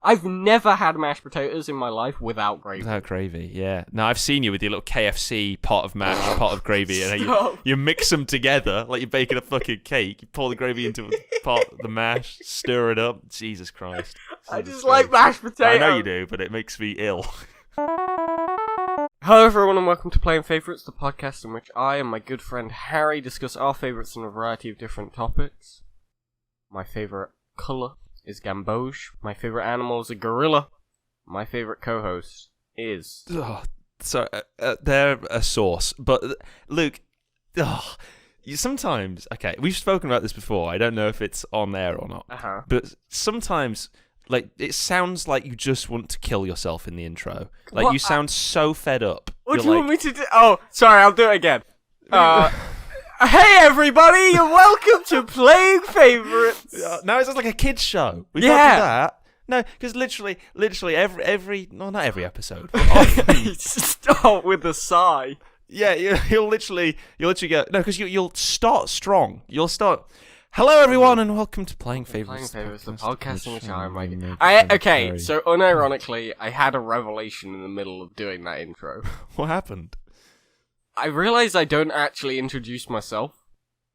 I've never had mashed potatoes in my life without gravy. Without gravy, yeah. Now, I've seen you with your little KFC pot of mash, pot of gravy, and you mix them together like you're baking a fucking cake. You pour the gravy into a pot, the mash, stir it up. Jesus Christ. I just like mashed potatoes. I know you do, but it makes me ill. Hello everyone and welcome to Playing Favourites, the podcast in which I and my good friend Harry discuss our favourites on a variety of different topics. My favourite colour is gamboge. My favourite animal is a gorilla. My favourite co-host is... they're a sauce. But, Luke, you sometimes... Okay, we've spoken about this before. I don't know if it's on there or not. Uh-huh. But sometimes... Like, it sounds like you just want to kill yourself in the intro. Like, what? You sound so fed up. What do you want me to do? Oh, sorry, I'll do it again. Hey everybody, and welcome to Playing Favourites! No, it's just like a kid's show. We Yeah. can't do that. No, because literally every... No, not every episode. But often, Start with a sigh. yeah, you'll literally go... No, because you'll start strong. You'll start... Hello, everyone, and welcome to Playing Favourites. Playing Favourites, the podcast in which I'm okay, so unironically, I had a revelation in the middle of doing that intro. What happened? I realised I don't actually introduce myself.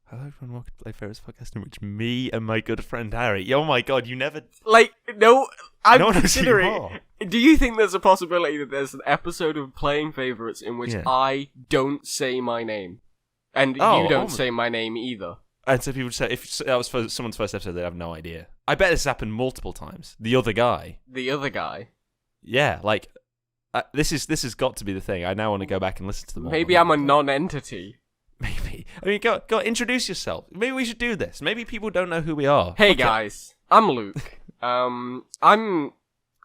Hello, everyone, welcome to Playing Favourites podcast in which me and my good friend Harry... Oh my god, you never... Like, no, I'm No one knows who you considering... are. Do you think there's a possibility that there's an episode of Playing Favourites in which I don't say my name? And you don't say my name either? And so people would say, if that was someone's first episode, they'd have no idea. I bet this happened multiple times. The other guy. Yeah, like, this has got to be the thing. I now want to go back and listen to them all. Maybe I'm a non-entity. Maybe. I mean, go introduce yourself. Maybe we should do this. Maybe people don't know who we are. Hey guys, I'm Luke. I'm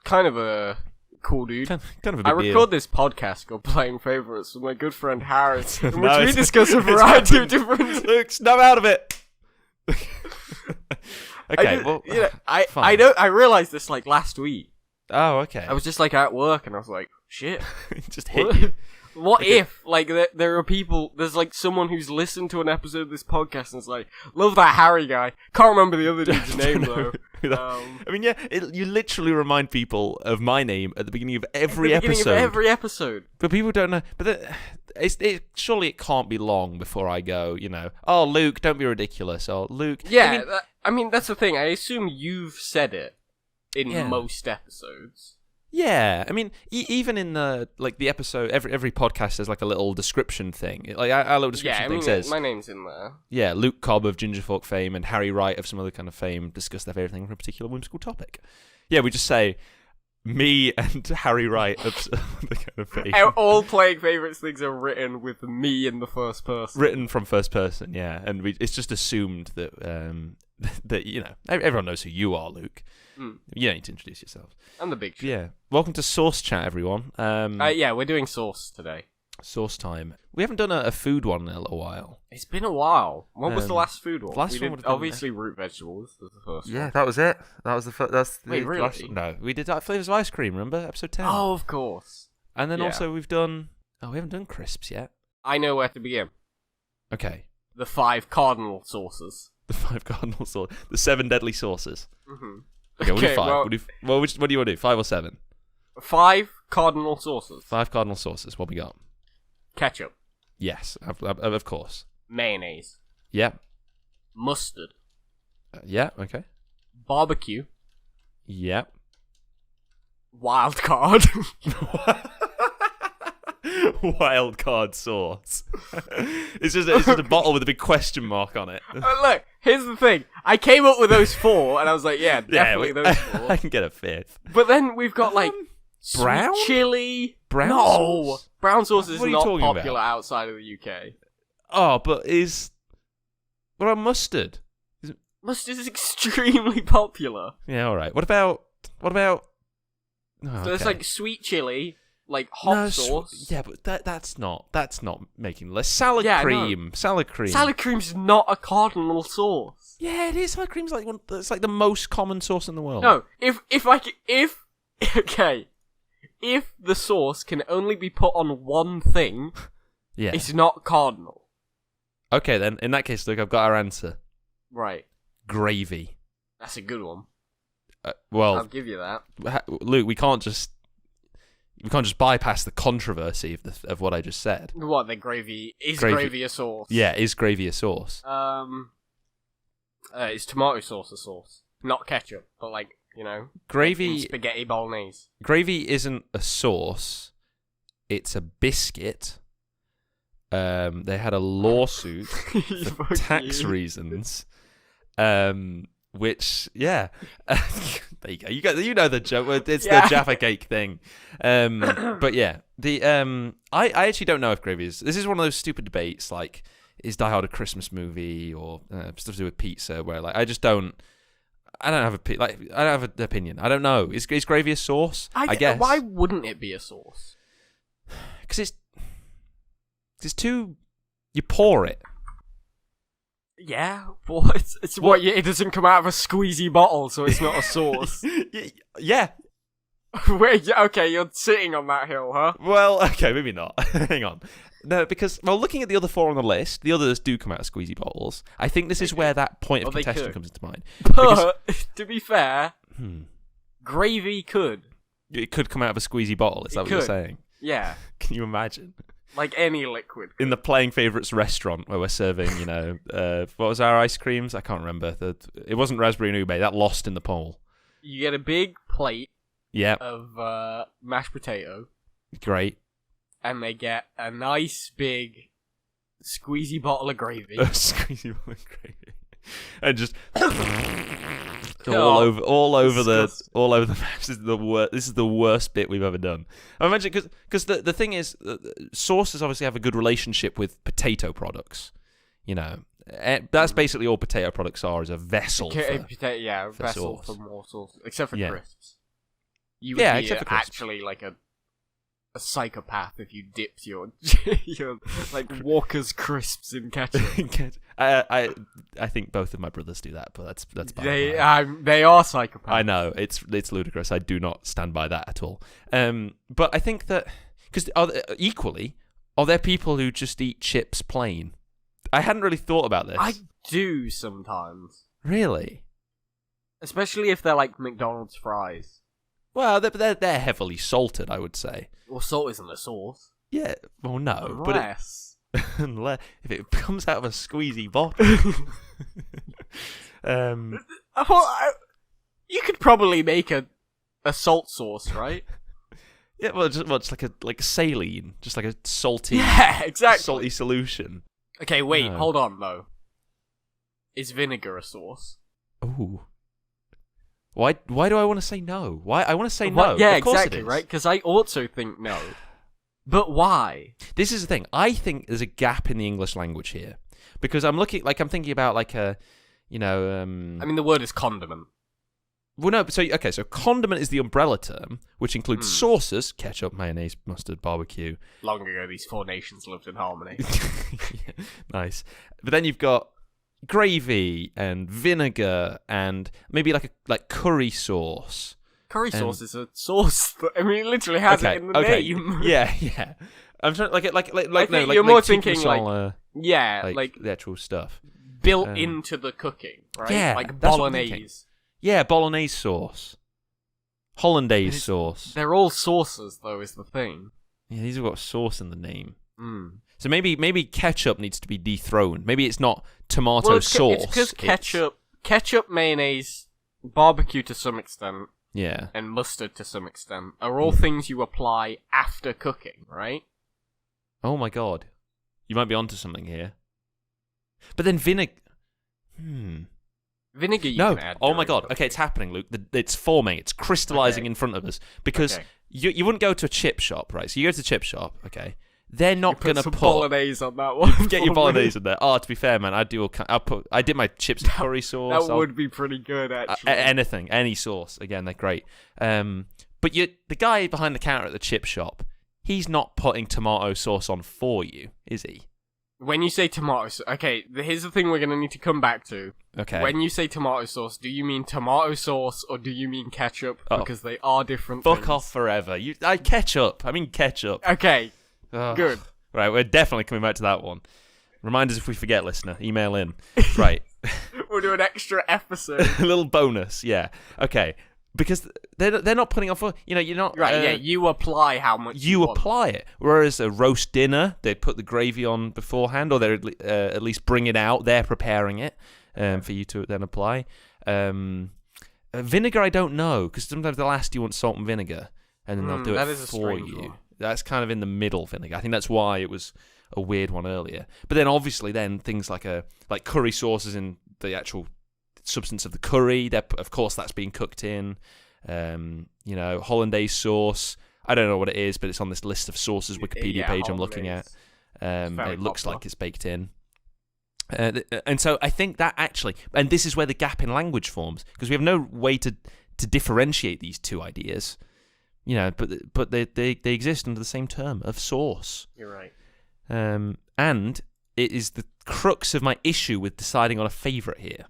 kind of a cool dude. Kind of a big I record deal. this podcast called Playing Favourites with my good friend Harry, in No, which we discuss a variety of different... Luke, snap out of it! Okay, I realised this like last week. Oh, okay. I was just like at work and I was like, shit. Just hit you. What if, like, there are people, there's, like, someone who's listened to an episode of this podcast and is like, love that Harry guy. Can't remember the other dude's name, though. I mean, yeah, you literally remind people of my name at the beginning of every episode. But people don't know. But surely it can't be long before I go, oh, Luke, don't be ridiculous. Or, Luke... Yeah, I mean, that's the thing. I assume you've said it in most episodes. Yeah, I mean, even in the episode, every podcast has like a little description thing. Like our little description thing says, my name's in there. Yeah, Luke Cobb of GINGERFORK fame and Harry Wright of some other kind of fame discuss their favourite thing for a particular whimsical topic. Yeah, we just say me and Harry Wright of the kind of fame. All Playing Favourites things are written with me in the first person. Written from first person, yeah, and it's just assumed that that everyone knows who you are, Luke. You don't need to introduce yourself. I'm the big shot. Yeah. Welcome to Sauce Chat, everyone. Yeah, we're doing sauce today. Sauce time. We haven't done a food one in a little while. It's been a while. What was the last food one? Last we one did, would have been obviously root vegetables was the first one. Yeah, that was it. That was the first. Wait, really? No, we did Flavours of Ice Cream, remember? Episode 10. Oh, of course. And then also we've done... Oh, we haven't done crisps yet. I know where to begin. Okay. The 5 cardinal sauces. The 5 cardinal sauces. The 7 deadly sauces. Mm-hmm. Okay, we'll do 5. What do you want to do? 5 or 7? 5 cardinal sauces. 5 cardinal sauces. What we got? Ketchup. Yes, of course. Mayonnaise. Yep. Mustard. Yeah, okay. Barbecue. Yep. Wild card. Wild card sauce. It's just a bottle with a big question mark on it. Look, here's the thing. I came up with those 4, and I was like, yeah, definitely those 4. I can get a 5th. But then we've got, like, brown sweet chili. Brown sauce? Brown sauce is not popular about? outside of the UK. Oh, but what about mustard? Mustard is extremely popular. Yeah, alright. What about... Oh, so there's, like, sweet chili... Like hot sauce. Yeah, but that's not making the list. Salad cream. Salad cream's not a cardinal sauce. Yeah, it is. Salad cream's like it's like the most common sauce in the world. No, if the sauce can only be put on one thing, it's not cardinal. Okay, then in that case, look, I've got our answer. Right. Gravy. That's a good one. I'll give you that. Luke, we can't just bypass the controversy of what I just said. What, the gravy? Is gravy a sauce? Yeah, is gravy a sauce? Is tomato sauce a sauce? Not ketchup, but gravy, spaghetti bolognese. Gravy isn't a sauce. It's a biscuit. They had a lawsuit for tax reasons. Which, yeah. There you go. You know the joke. It's the Jaffa Cake thing. But yeah, I actually don't know if gravy is. This is one of those stupid debates, like, is Die Hard a Christmas movie or stuff to do with pizza? Where I don't have an opinion. I don't know. Is gravy a sauce? I guess. Why wouldn't it be a sauce? Because it's too. You pour it. Yeah, but it doesn't come out of a squeezy bottle, so it's not a sauce. Yeah. Wait, okay, you're sitting on that hill, huh? Well, okay, maybe not. Hang on. No, because, looking at the other four on the list, the others do come out of squeezy bottles. I think this is where that point of contention comes into mind. But, to be fair, gravy could. It could come out of a squeezy bottle, is that what you're saying? Yeah. Can you imagine? Like any liquid. In the Playing Favourites restaurant where we're serving, what was our ice creams? I can't remember. It wasn't raspberry and ube. That lost in the poll. You get a big plate Yep. of mashed potato. Great. And they get a nice big squeezy bottle of gravy. Squeezy bottle of gravy. And just all over the map. This is the worst bit we've ever done. I imagine because the thing is, sauces obviously have a good relationship with potato products. That's basically all potato products are, is a vessel. Vessel sauce. for more sauce, except for crisps. You would be except for crisps. Actually like a psychopath if you dipped your like Walker's crisps in ketchup. I think both of my brothers do that, but that's they are psychopaths. I know it's ludicrous. I do not stand by that at all. But I think that because are there people who just eat chips plain? I hadn't really thought about this. I do sometimes. Really? Especially if they're like McDonald's fries. Well, they're heavily salted, I would say. Well, salt isn't a sauce. Yeah, well, no. Unless if it comes out of a squeezy bottle. You could probably make a salt sauce, right? Yeah, well, just like a saline, just like a salty, exactly. salty solution. Okay, wait, hold on though. Is vinegar a sauce? Ooh. Why do I want to say no? Why I want to say no? Yeah, of course exactly, it is. right? Because I also think no. But why? This is the thing. I think there's a gap in the English language here because I'm thinking about like a, I mean, the word is condiment. Well, no. So condiment is the umbrella term, which includes sauces: ketchup, mayonnaise, mustard, barbecue. Long ago, these four nations lived in harmony. Yeah, nice. But then you've got gravy and vinegar and maybe like curry sauce. Curry sauce is a sauce. It literally has it in the name. Yeah. I'm trying you're more thinking masala, like the actual stuff built into the cooking, right? Yeah, like that's what I'm thinking. bolognese. Yeah, bolognese sauce, hollandaise sauce. They're all sauces, though, is the thing. Yeah, these have got sauce in the name. So maybe ketchup needs to be dethroned. Maybe it's not tomato sauce. It's because ketchup, mayonnaise, barbecue to some extent, and mustard to some extent are all things you apply after cooking, right? Oh my god, you might be onto something here. But then vinegar. Vinegar you can add. Oh my god. Okay, it's happening, Luke. It's forming. It's crystallizing in front of us because you wouldn't go to a chip shop, right? So you go to the chip shop, okay. They're not going to put bolognese on that one. Get your bolognese in there. Oh, to be fair, man, I did my chips and curry sauce. That would be pretty good, actually. Anything, any sauce. Again, they're great. But the guy behind the counter at the chip shop, he's not putting tomato sauce on for you, is he? When you say tomato sauce, okay, here's the thing we're going to need to come back to. Okay. When you say tomato sauce, do you mean tomato sauce or do you mean ketchup? Because they are different things. Fuck off forever. Ketchup. I mean ketchup. Okay. Good. Right, we're definitely coming back to that one. Remind us if we forget, listener. Email in. Right. We'll do an extra episode. A little bonus, yeah. Okay. because they're not putting on for you're not right. Yeah, you apply how much you apply it. Whereas a roast dinner, they put the gravy on beforehand, or they at least bring it out. They're preparing it for you to then apply. Vinegar, I don't know, because sometimes they'll ask, "Do you want salt and vinegar?" and then they'll do it for you. One. That's kind of in the middle vinegar. I think that's why it was a weird one earlier. But then obviously things like curry sauces in the actual substance of the curry, of course that's being cooked in. Hollandaise sauce, I don't know what it is, but it's on this list of sauces Wikipedia page I'm looking at. It looks like it's baked in. And so I think that actually, and this is where the gap in language forms, because we have no way to differentiate these two ideas, but they exist under the same term of sauce. You're right. And it is the crux of my issue with deciding on a favourite here.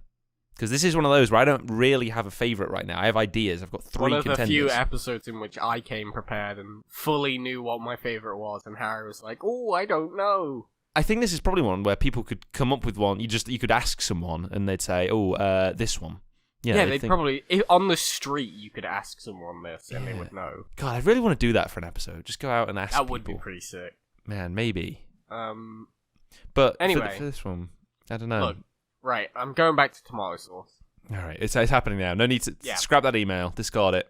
Because this is one of those where I don't really have a favourite right now. I have ideas. I've got 3 contenders. One of the few episodes in which I came prepared and fully knew what my favourite was, and Harry was like, "Oh, I don't know." I think this is probably one where people could come up with one. You could ask someone, and they'd say, "Oh, this one." They'd probably on the street. You could ask someone this, and they would know. God, I really want to do that for an episode. Just go out and ask. That people. would be pretty sick. Man, maybe. But anyway, for this one, I don't know. Look, right, I'm going back to tomato sauce. All right, it's happening now. No need to scrap that email. Discard it.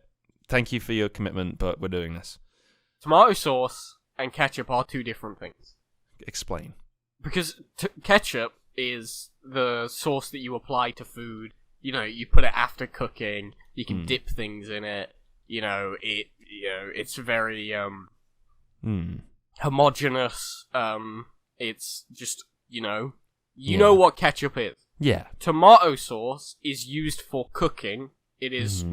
Thank you for your commitment, but we're doing this. Tomato sauce and ketchup are 2 different things. Explain. Because ketchup is the sauce that you apply to food. You put it after cooking. You can dip things in it. It's very homogeneous. It's just you know what ketchup is. Yeah. Tomato sauce is used for cooking. It is,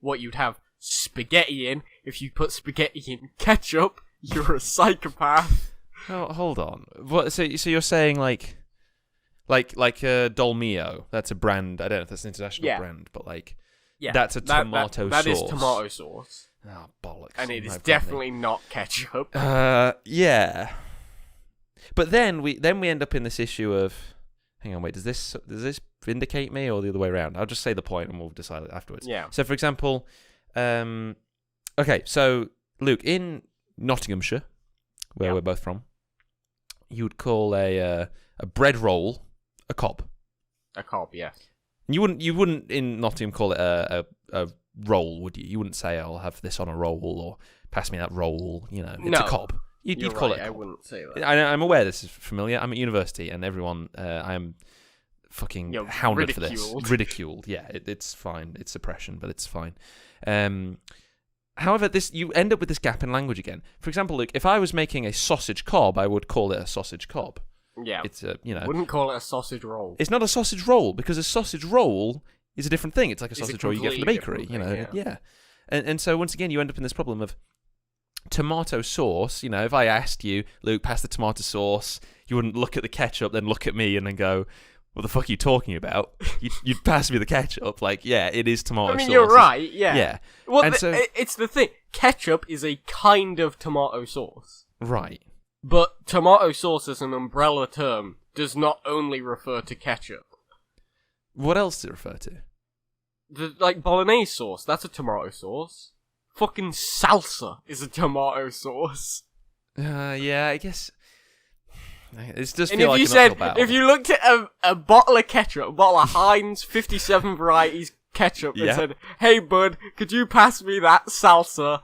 what you'd have spaghetti in. If you put spaghetti in ketchup, you're a psychopath. Oh, hold on. What? So you're saying like Dolmio? That's a brand. I don't know if that's an international brand, but that's a tomato sauce. That is tomato sauce. Oh, bollocks! And it is definitely not ketchup. Yeah. But then we end up in this issue of, hang on, wait, does this vindicate me or the other way around? I'll just say the point and we'll decide it afterwards. Yeah. So for example, okay, so Luke, in Nottinghamshire, where we're both from, you would call a bread roll a cob. A cob, yes. You wouldn't in Nottingham call it a roll, would you? You wouldn't say, "I'll have this on a roll" or "pass me that roll." It's a cob. You'd call it. I wouldn't say that. I'm aware this is familiar. I'm at university, and everyone, I'm fucking hounded for this. Ridiculed. Yeah, it's fine. It's suppression, but it's fine. However, you end up with this gap in language again. For example, Luke, if I was making a sausage cob, I would call it a sausage cob. Yeah. It's wouldn't call it a sausage roll. It's not a sausage roll because a sausage roll is a different thing. It's like a sausage roll you get from the bakery. Yeah. And so once again, you end up in this problem of tomato sauce. If I asked you, Luke, pass the tomato sauce, you wouldn't look at the ketchup, then look at me, and then go, "What the fuck are you talking about?" You'd pass me the ketchup. It is tomato sauce. You're right. Yeah. Yeah. Well, it's the thing. Ketchup is a kind of tomato sauce. Right. But tomato sauce as an umbrella term does not only refer to ketchup. What else does it refer to? Bolognese sauce, that's a tomato sauce. Fucking salsa is a tomato sauce. Yeah, I guess. It's just and if you looked at a bottle of ketchup, a bottle of Heinz 57 varieties ketchup, and said, "Hey bud, could you pass me that salsa?"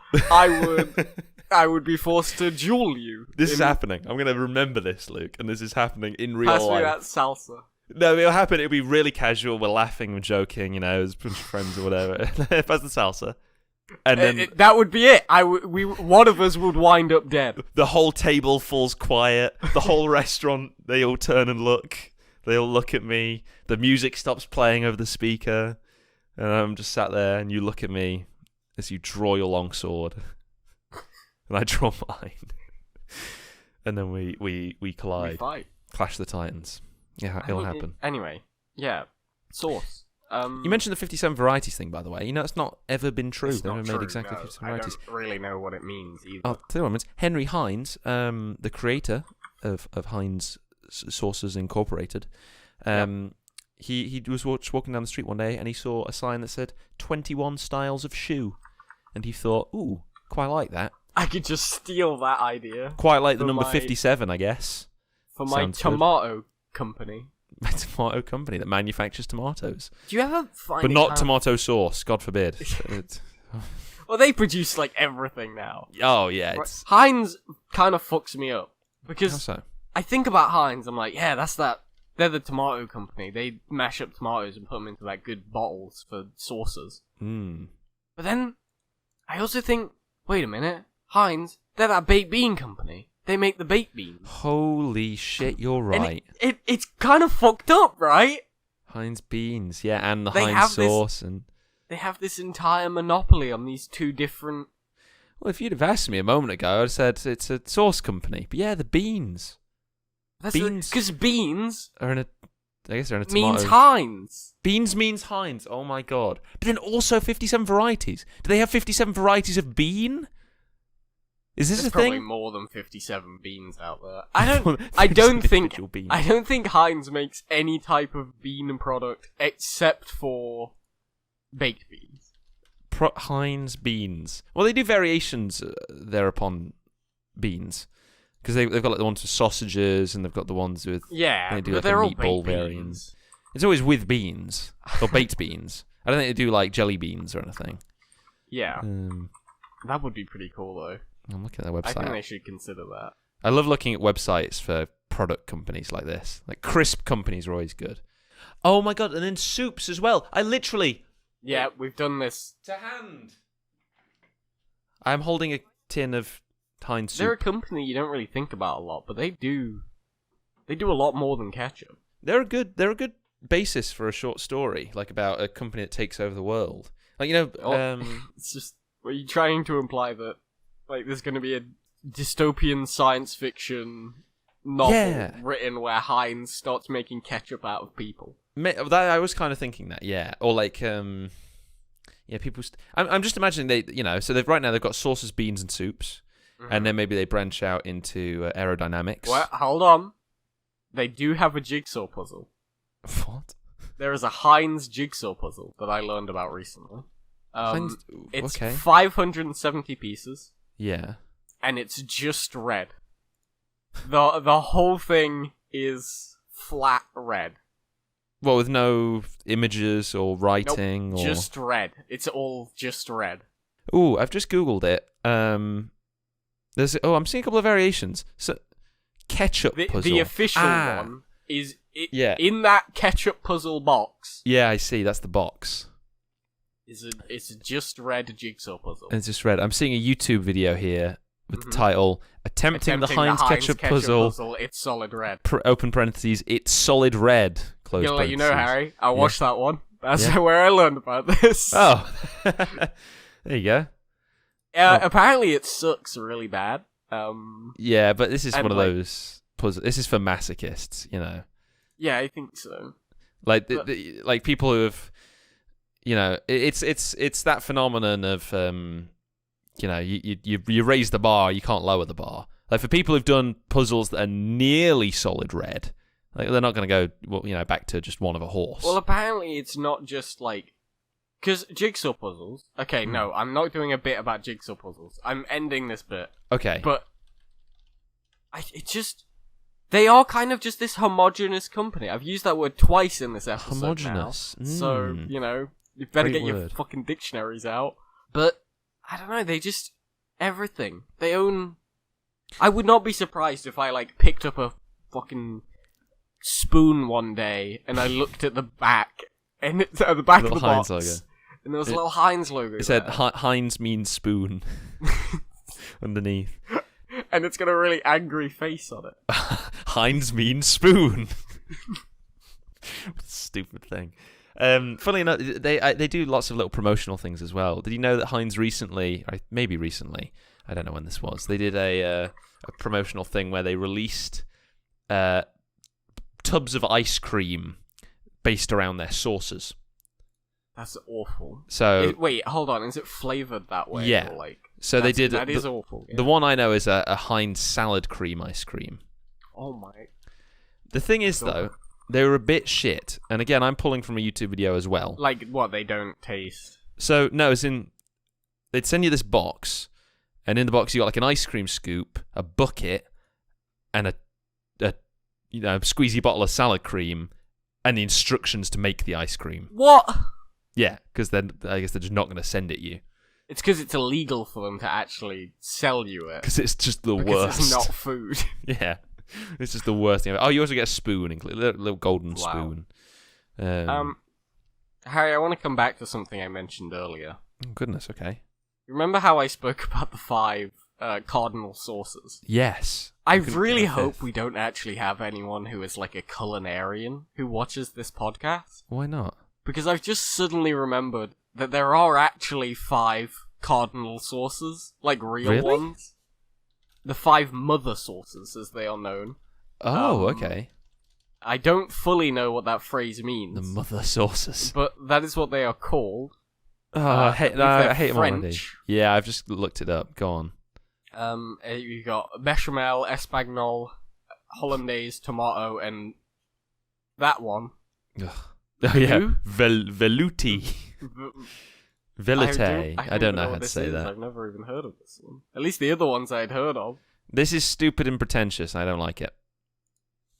I would be forced to duel you. This is happening. I'm going to remember this, Luke, and this is happening in real life. Pass me that salsa. No, it'll happen. It'll be really casual. We're laughing, we're joking, as a bunch of friends or whatever. Pass the salsa. And then that would be it. One of us would wind up dead. The whole table falls quiet. The whole restaurant, they all turn and look. They all look at me. The music stops playing over the speaker. And I'm just sat there, and you look at me as you draw your long sword. And I draw mine. And then we collide. We fight. Clash the Titans. Yeah, it'll happen. Anyway, yeah. Sauce. You mentioned the 57 varieties thing, by the way. It's not ever been true. They've never made exactly 57 varieties. I don't really know what it means either. I'll tell you what it means. Henry Heinz, the creator of Heinz Sauces Incorporated, he was walking down the street one day and he saw a sign that said 21 styles of shoe, and he thought, ooh, quite like that. I could just steal that idea. Quite like the number 57, I guess. For my tomato company. My tomato company that manufactures tomatoes. Do you ever find But not tomato sauce, God forbid. Well, they produce, like, everything now. Oh, yeah. It's... Heinz kind of fucks me up. Because How so? I think about Heinz, I'm like, yeah, that's that. They're the tomato company. They mash up tomatoes and put them into, like, good bottles for sauces. But then, I also think, wait a minute, Heinz, they're that baked bean company. They make the baked beans. Holy shit, you're right. And it's kind of fucked up, right? Heinz beans, yeah, and the Heinz sauce. And they have this entire monopoly on these two different... Well, if you'd have asked me a moment ago, I'd have said it's a sauce company. But yeah, the beans. Beans. Because beans... I guess they're in a tomato. Means Heinz. Beans means Heinz, oh my god. But then also 57 varieties. Do they have 57 varieties of bean? Is this There's a thing? Probably more than 57 beans out there. I don't think Heinz makes any type of bean product except for baked beans. Heinz beans. Well, they do variations thereupon beans, because they've got like the ones with sausages and they've got the ones with they do like a meatball variant. It's always with beans or baked beans. I don't think they do like jelly beans or anything. Yeah, that would be pretty cool though. I'm looking at their website. I think they should consider that. I love looking at websites for product companies like this. Like crisp companies are always good. Oh my god, and then soups as well. I literally... Yeah, we've done this. To hand. I'm holding a tin of Heinz soup. They're a company you don't really think about a lot, but they do a lot more than ketchup. They're a good basis for a short story, like about a company that takes over the world. Like, you know... It's just... Were you trying to imply that like there's going to be a dystopian science fiction novel written where Heinz starts making ketchup out of people? I was kind of thinking that, yeah. Or like, people... I'm just imagining so right now they've got sauces, beans, and soups, and then maybe they branch out into aerodynamics. Well, hold on. They do have a jigsaw puzzle. What? There is a Heinz jigsaw puzzle that I learned about recently. It's okay. 570 pieces. Yeah. And it's just red. The whole thing is flat red. Well, with no images or writing? Nope, just red. It's all just red. Ooh, I've just Googled it. I'm seeing a couple of variations. So, ketchup puzzle. The official one is in that ketchup puzzle box. Yeah, I see. That's the box. It's a just red jigsaw puzzle. It's just red. I'm seeing a YouTube video here with the title Attempting the Heinz ketchup puzzle. It's solid red. Open parentheses, it's solid red. Close parentheses. Let you know, Harry. I watched that one. That's where I learned about this. Oh. There you go. Apparently it sucks really bad. Yeah, but this is one of those puzzles. This is for masochists, you know. Yeah, I think so. Like, like people who have... You know, it's that phenomenon of, you raise the bar, you can't lower the bar. Like, for people who've done puzzles that are nearly solid red, like, they're not going to go, back to just one of a horse. Well, apparently it's not just, like... Because jigsaw puzzles... Okay, no, I'm not doing a bit about jigsaw puzzles. I'm ending this bit. Okay. But... They are kind of just this homogenous company. I've used that word twice in this episode homogenous. Now. So, you better get your fucking dictionaries out. But, I don't know, they just... Everything. They own... I would not be surprised if I, picked up a fucking spoon one day and I looked at the back, and it's at the back of the box, logo. And there was a little Heinz logo. It said, Heinz means spoon. Underneath. And it's got a really angry face on it. Heinz means spoon. Stupid thing. Funnily enough, they do lots of little promotional things as well. Did you know that Heinz recently, or maybe recently, I don't know when this was, they did a promotional thing where they released tubs of ice cream based around their sauces. That's awful. So wait, hold on. Is it flavored that way? Yeah. Or so they did. That is awful. Yeah. The one I know is a Heinz salad cream ice cream. Oh my. The thing is, though, They were a bit shit. And again, I'm pulling from a YouTube video as well. Like, what, they don't taste? So, no, as in, they'd send you this box, and in the box you got like an ice cream scoop, a bucket, and a squeezy bottle of salad cream, and the instructions to make the ice cream. What? Yeah, because then I guess they're just not going to send it you. It's because it's illegal for them to actually sell you it. Because it's just the because worst. It's not food. Yeah, it's just the worst thing ever. Oh, you also get a spoon, a little golden spoon. Harry, I want to come back to something I mentioned earlier. Oh, goodness, okay. Remember how I spoke about the 5 cardinal sauces? Yes. I really hope we don't actually have anyone who is like a culinarian who watches this podcast. Why not? Because I've just suddenly remembered that there are actually 5 cardinal sauces, like real ones. The 5 mother sauces, as they are known. Oh, okay. I don't fully know what that phrase means. The mother sauces. But that is what they are called. Oh, I hate them already. French. Yeah, I've just looked it up. Go on. You got bechamel, espagnole, hollandaise, tomato, and that one. Ugh. Oh yeah, velouté. Velouté. I don't know how to say that. I've never even heard of this one. At least the other ones I'd heard of. This is stupid and pretentious. I don't like it.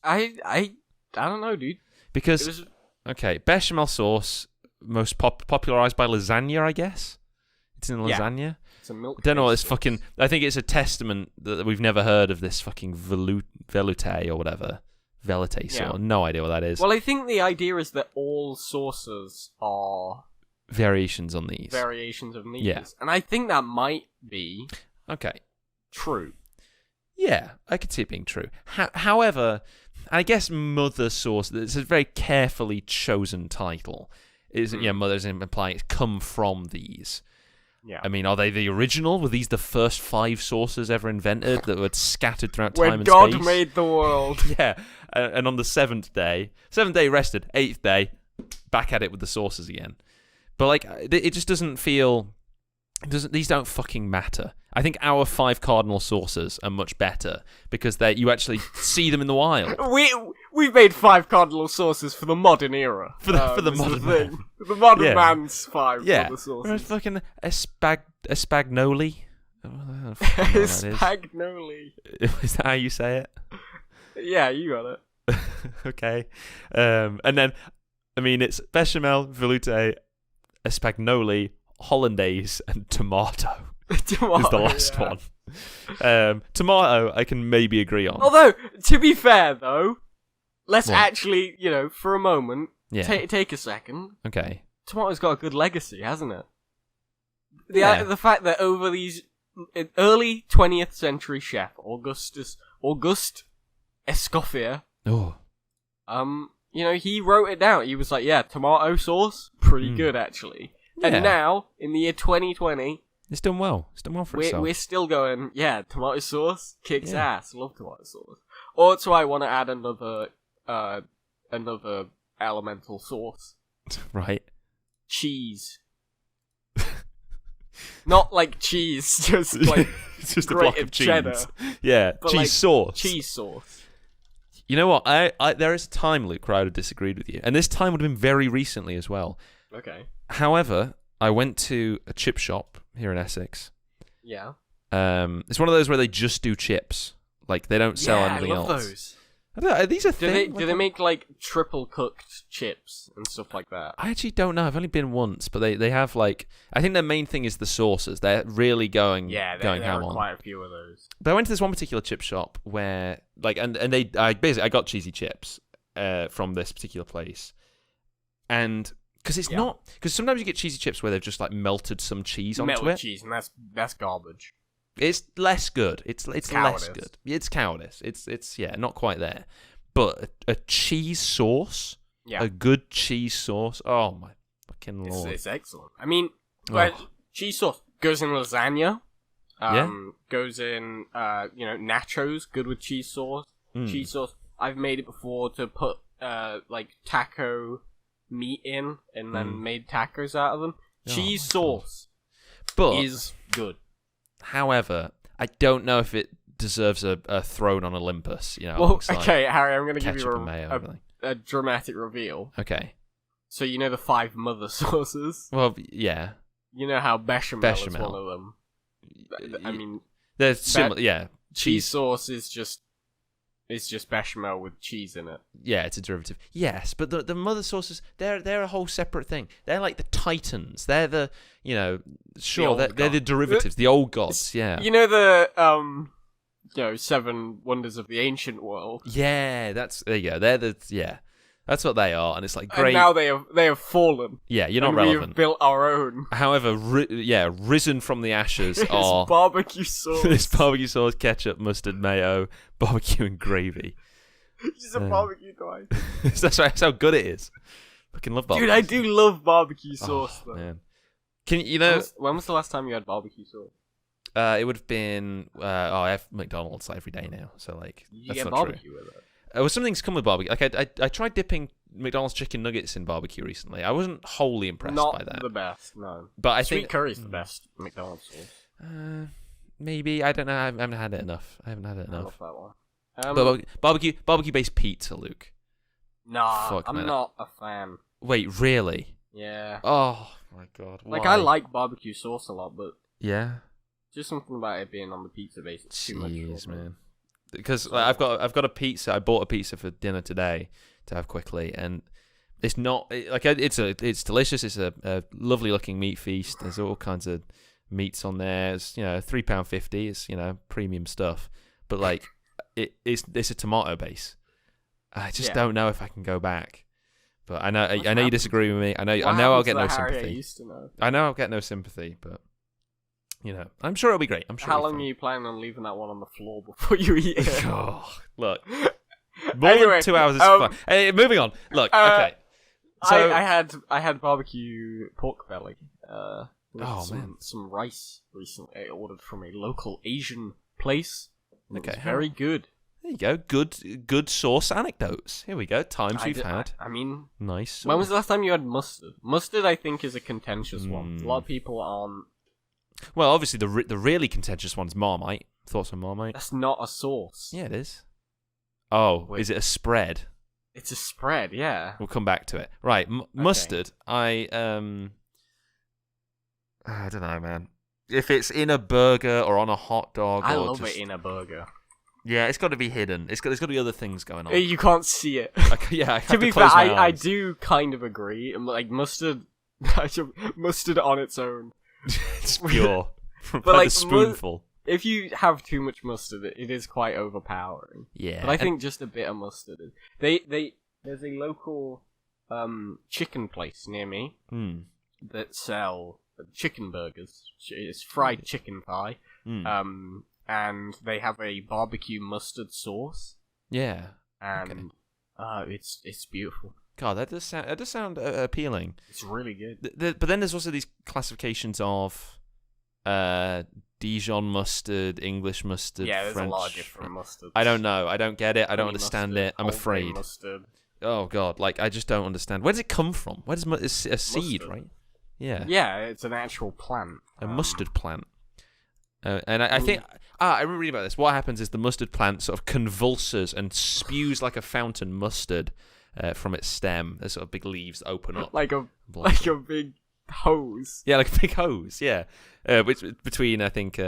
I don't know, dude. Because okay, bechamel sauce, most popularized by lasagna, I guess. It's in lasagna. Yeah. It's a milk. I don't know what this fucking. I think it's a testament that we've never heard of this fucking velouté or whatever. Velouté sauce. Yeah. No idea what that is. Well, I think the idea is that all sauces are variations on these. Variations of these. Yeah. And I think that might be true. Yeah, I could see it being true. However, I guess mother sauce, it's a very carefully chosen title. Mother's implying it's come from these. Yeah. I mean, are they the original? Were these the first 5 sauces ever invented that were scattered throughout time and space? When God made the world. Yeah. And on the 7th day rested, 8th day, back at it with the sauces again. But, like, it just doesn't feel... These don't fucking matter. I think our 5 cardinal sauces are much better because you actually see them in the wild. We've made 5 cardinal sauces for the modern era. For the modern man. The modern man's 5 cardinal sauces. Whereas fucking espagnoli. Espagnoli. Is that how you say it? Yeah, you got it. Okay. And then, I mean, it's bechamel, velouté, espagnoli, hollandaise, and tomato. Tomato is the last one. Tomato, I can maybe agree on. Although, to be fair, though, let's actually, for a moment, take a second. Okay. Tomato's got a good legacy, hasn't it? The fact that over these early 20th century chef, Auguste Escoffier, he wrote it down. He was like, tomato sauce, pretty good, actually. Yeah. And now, in the year 2020... It's done well. It's done well for itself. We're still going, tomato sauce kicks ass. Love tomato sauce. Also, I want to add another elemental sauce. Right. Cheese. Not like cheese, just like it's just a block of cheese. Cheddar, yeah, cheese sauce. Cheese sauce. You know what? I there is a time, Luke, where I would have disagreed with you. And this time would have been very recently as well. Okay. However, I went to a chip shop here in Essex. Yeah. It's one of those where they just do chips. Like, they don't sell anything else. I love those. I don't know, are these a thing? Do they make, like, triple cooked chips and stuff like that? I actually don't know. I've only been once, but they have, like... I think their main thing is the sauces. They're really going ham on. There are quite a few of those. But I went to this one particular chip shop where... like, and I got cheesy chips from this particular place. And... because it's not... because sometimes you get cheesy chips where they've just, like, melted some cheese onto it. Melted cheese, and that's garbage. It's less good. It's less good. It's cowardice. It's not quite there. But a cheese sauce, a good cheese sauce. Oh my fucking lord! It's excellent. I mean, cheese sauce goes in lasagna. Goes in nachos. Good with cheese sauce. Cheese sauce. I've made it before to put like taco meat in, and then made tacos out of them. Cheese sauce, is good. However, I don't know if it deserves a throne on Olympus. Well, okay, Harry, I'm going to give you a dramatic reveal. Okay. So you know the 5 mother sauces? Well, yeah. You know how bechamel is one of them. I mean, they're similar. Yeah, cheese sauce is just bechamel with cheese in it. Yeah, it's a derivative. Yes, but the mother sauces, they're a whole separate thing. They're like the titans. They're the they're the derivatives, the old gods. Yeah. You know the 7 wonders of the ancient world. Yeah, there you go. That's what they are, and it's like great. And now they have fallen. Yeah, you're not relevant. We have built our own. However, risen from the ashes are barbecue sauce. This barbecue sauce, ketchup, mustard, mayo, barbecue, and gravy. Just a barbecue twice. That's how good it is. Fucking love barbecue. Dude, I do love barbecue sauce though. Man. When was the last time you had barbecue sauce? It would have been. I have McDonald's every day now, so like. You get barbecue with it. Something's come with barbecue. Like I tried dipping McDonald's chicken nuggets in barbecue recently. I wasn't wholly impressed by that. Not the best, no. But I Sweet think curry's the best McDonald's sauce. Maybe, I don't know. I haven't had it enough. I love that one. Barbecue based pizza, Luke. Nah, I'm not a fan. Wait, really? Yeah. Oh my god. Why? Like I like barbecue sauce a lot, but yeah, just something about it being on the pizza base. It's too much, man. Because I've got a pizza. I bought a pizza for dinner today to have quickly, and it's not it's delicious. It's a lovely looking meat feast. There's all kinds of meats on there. It's £3.50. It's premium stuff. But like it's a tomato base. I just don't know if I can go back. But I know you disagree with me. I know I'll get no sympathy. I know I'll get no sympathy, but. I'm sure it'll be great. How long are you planning on leaving that one on the floor before you eat it? Oh, look, more than 2 hours is fine. Hey, moving on. Look, okay. So I had barbecue pork belly. Some rice recently. I ordered from a local Asian place. Okay, very good. There you go. Good sauce anecdotes. Here we go. Times we've had. I mean, nice. Sauce. When was the last time you had mustard? Mustard, I think, is a contentious one. A lot of people aren't. Well, obviously the really contentious one's Marmite. Thoughts on Marmite? That's not a sauce. Yeah, it is. Oh, wait. Is it a spread? It's a spread, yeah. We'll come back to it. Right, mustard. I don't know, man. If it's in a burger or on a hot dog, I love it in a burger. Yeah, it's got to be hidden. There's got to be other things going on. You can't see it. Yeah, to be fair, I do kind of agree. Like mustard on its own. It's pure. But like a spoonful. If you have too much mustard, it is quite overpowering. Yeah. But I think just a bit of mustard. There's a local chicken place near me that sell chicken burgers. It's fried chicken thigh. And they have a barbecue mustard sauce. Yeah. And it's beautiful. God, that does sound appealing. It's really good. But then there's also these classifications of Dijon mustard, English mustard, yeah, there's French. A lot of different mustards. I don't know. I don't get it. I don't understand mustard, it. I'm afraid. Mustard. Oh God, like I just don't understand. Where does it come from? Where does it's a seed, mustard. Right? Yeah. Yeah, it's an actual plant. A mustard plant. And I think I remember reading about this. What happens is the mustard plant sort of convulses and spews like a fountain mustard from its stem. There's sort of big leaves open up, like a big hose. Yeah, like a big hose. Yeah, which between I think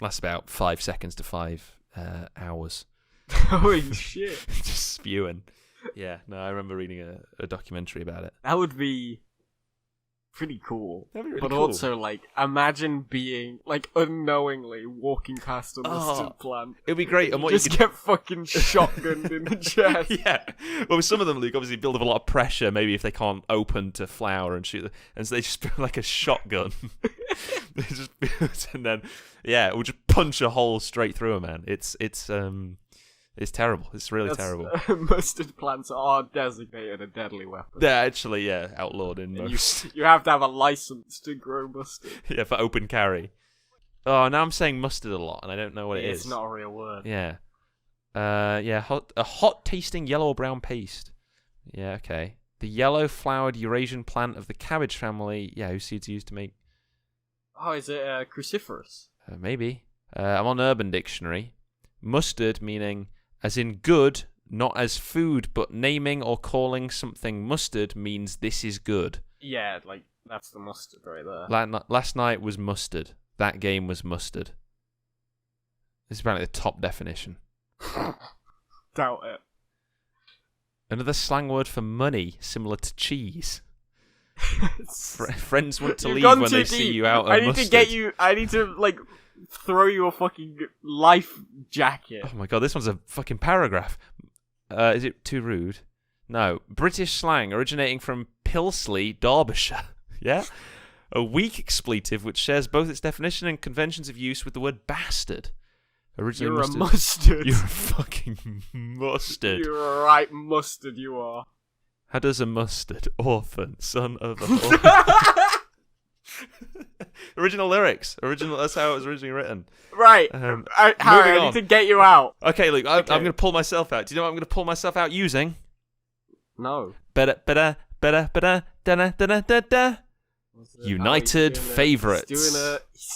lasts about 5 seconds to 5 hours. Holy shit! Just spewing. Yeah, no, I remember reading a documentary about it. That would be pretty cool. That'd be really but cool. also, like, imagine being, like, unknowingly walking past a mustard plant. It'd be great. And what just you could get fucking shotgunned in the chest. Yeah. Well, with some of them, Luke, obviously build up a lot of pressure, maybe if they can't open to flour and shoot them. And so they just build like a shotgun. They just build, and then, yeah, it will just punch a hole straight through a man. It's terrible. It's really terrible. Mustard plants are designated a deadly weapon. They're actually, outlawed in most. You have to have a license to grow mustard. Yeah, for open carry. Oh, now I'm saying mustard a lot, and I don't know what it is. It's not a real word. Yeah. A hot-tasting yellow or brown paste. Yeah, okay. The yellow-flowered Eurasian plant of the cabbage family. Yeah, whose seeds are used to make... Oh, is it cruciferous? Maybe. I'm on Urban Dictionary. Mustard meaning... as in good, not as food, but naming or calling something mustard means this is good. Yeah, like, that's the mustard right there. Last night was mustard. That game was mustard. This is apparently the top definition. Doubt it. Another slang word for money, similar to cheese. Friends want to leave when they see you out of mustard. I need to, like, throw you a fucking life jacket. Oh my god, this one's a fucking paragraph. Is it too rude? No. British slang originating from Pilsley, Derbyshire. Yeah? A weak expletive which shares both its definition and conventions of use with the word bastard. Originally You're a mustard. You're a fucking mustard. You're a right mustard, you are. How does a mustard, orphan, son of a whore? Original lyrics. That's how it was originally written. Right. Harry, I need to get you out. Okay, look, I'm going to pull myself out. Do you know what I'm going to pull myself out using? No. Better, United Favourites.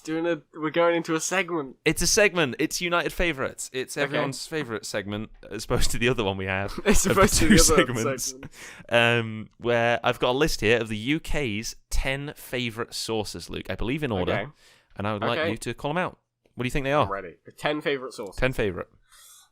We're going into a segment. It's a segment. It's United Favourites. It's everyone's favourite segment, as opposed to the other one we have. It's supposed to be the other segment. Where I've got a list here of the UK's 10 favourite sauces, Luke. I believe in order. Okay. And I would like you to call them out. What do you think they are? I'm ready. 10 favourite sauces. 10 favourite.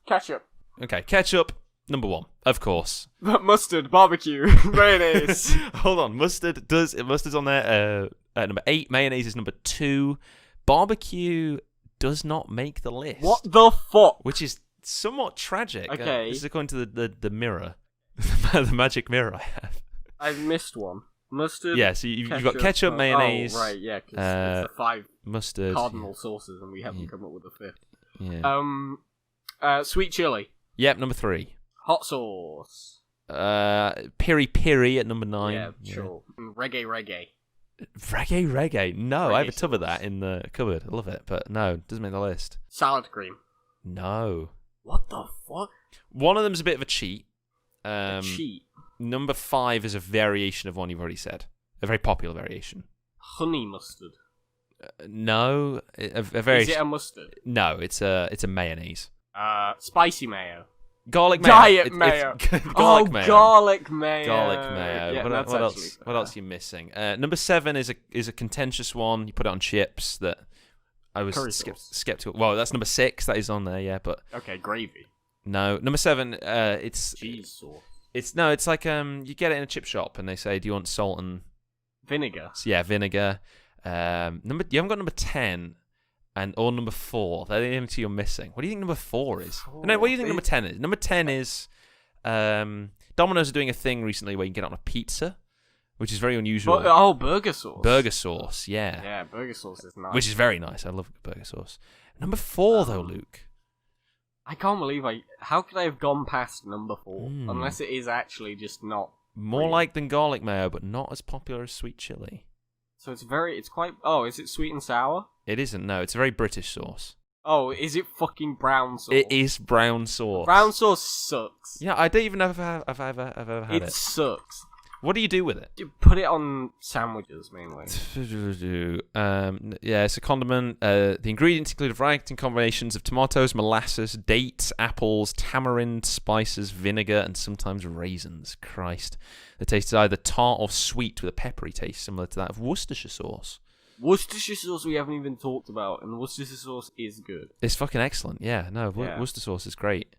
Ketchup. Okay, ketchup. Number 1, of course. Mustard, barbecue, mayonnaise. Hold on, mustard's on there. At number 8, mayonnaise is number 2. Barbecue does not make the list. What the fuck? Which is somewhat tragic. Okay. This is according to the mirror, the magic mirror I have. I've missed one. Mustard. Yeah, so you've got ketchup, mayonnaise. Oh, right, yeah, because it's the 5 mustard, cardinal sauces, and we haven't come up with a 5th. Yeah. Sweet chili. Yep, number 3. Hot sauce. Piri piri at number 9. Yeah, sure. Reggae. Reggae. No, Reggae I have a tub of sauce. that in the cupboard. I love it, but no, doesn't make the list. Salad cream. No. What the fuck? One of them's a bit of a cheat. A cheat. Number 5 is a variation of one you've already said. A very popular variation. Honey mustard. No, a very. Is it a mustard? No, it's a mayonnaise. Spicy mayo. Garlic mayo. Diet mayo. Garlic mayo. Garlic mayo. Garlic mayo. Yeah, What else? What else are you missing? Number 7 is a contentious one. You put it on chips that I was skeptical. Well, that's number 6. That is on there. Yeah, but okay, gravy. No, number 7. It's cheese sauce. It's like you get it in a chip shop and they say, "Do you want salt and vinegar?" So, yeah, vinegar. You haven't got number 10. Or number 4. They're the only two you're missing. What do you think number 4 is? No, what do you think number 10 is? Number 10 is Domino's are doing a thing recently where you can get it on a pizza, which is very unusual. Burger sauce. Burger sauce, yeah. Yeah, burger sauce is nice. Which is very nice. I love burger sauce. Number 4, though, Luke. I can't believe how could I have gone past number 4? Unless it is actually just not... More like than garlic mayo, but not as popular as sweet chili. So it's quite... Oh, is it sweet and sour? It isn't, no. It's a very British sauce. Oh, is it fucking brown sauce? It is brown sauce. Brown sauce sucks. Yeah, I don't even know if I've ever had it. It sucks. What do you do with it? You put it on sandwiches, mainly. Yeah, it's a condiment. The ingredients include a variety of combinations of tomatoes, molasses, dates, apples, tamarind, spices, vinegar, and sometimes raisins. Christ. The taste is either tart or sweet with a peppery taste, similar to that of Worcestershire sauce. Worcestershire sauce we haven't even talked about, and Worcestershire sauce is good. It's fucking excellent, yeah. No, Worcester sauce is great.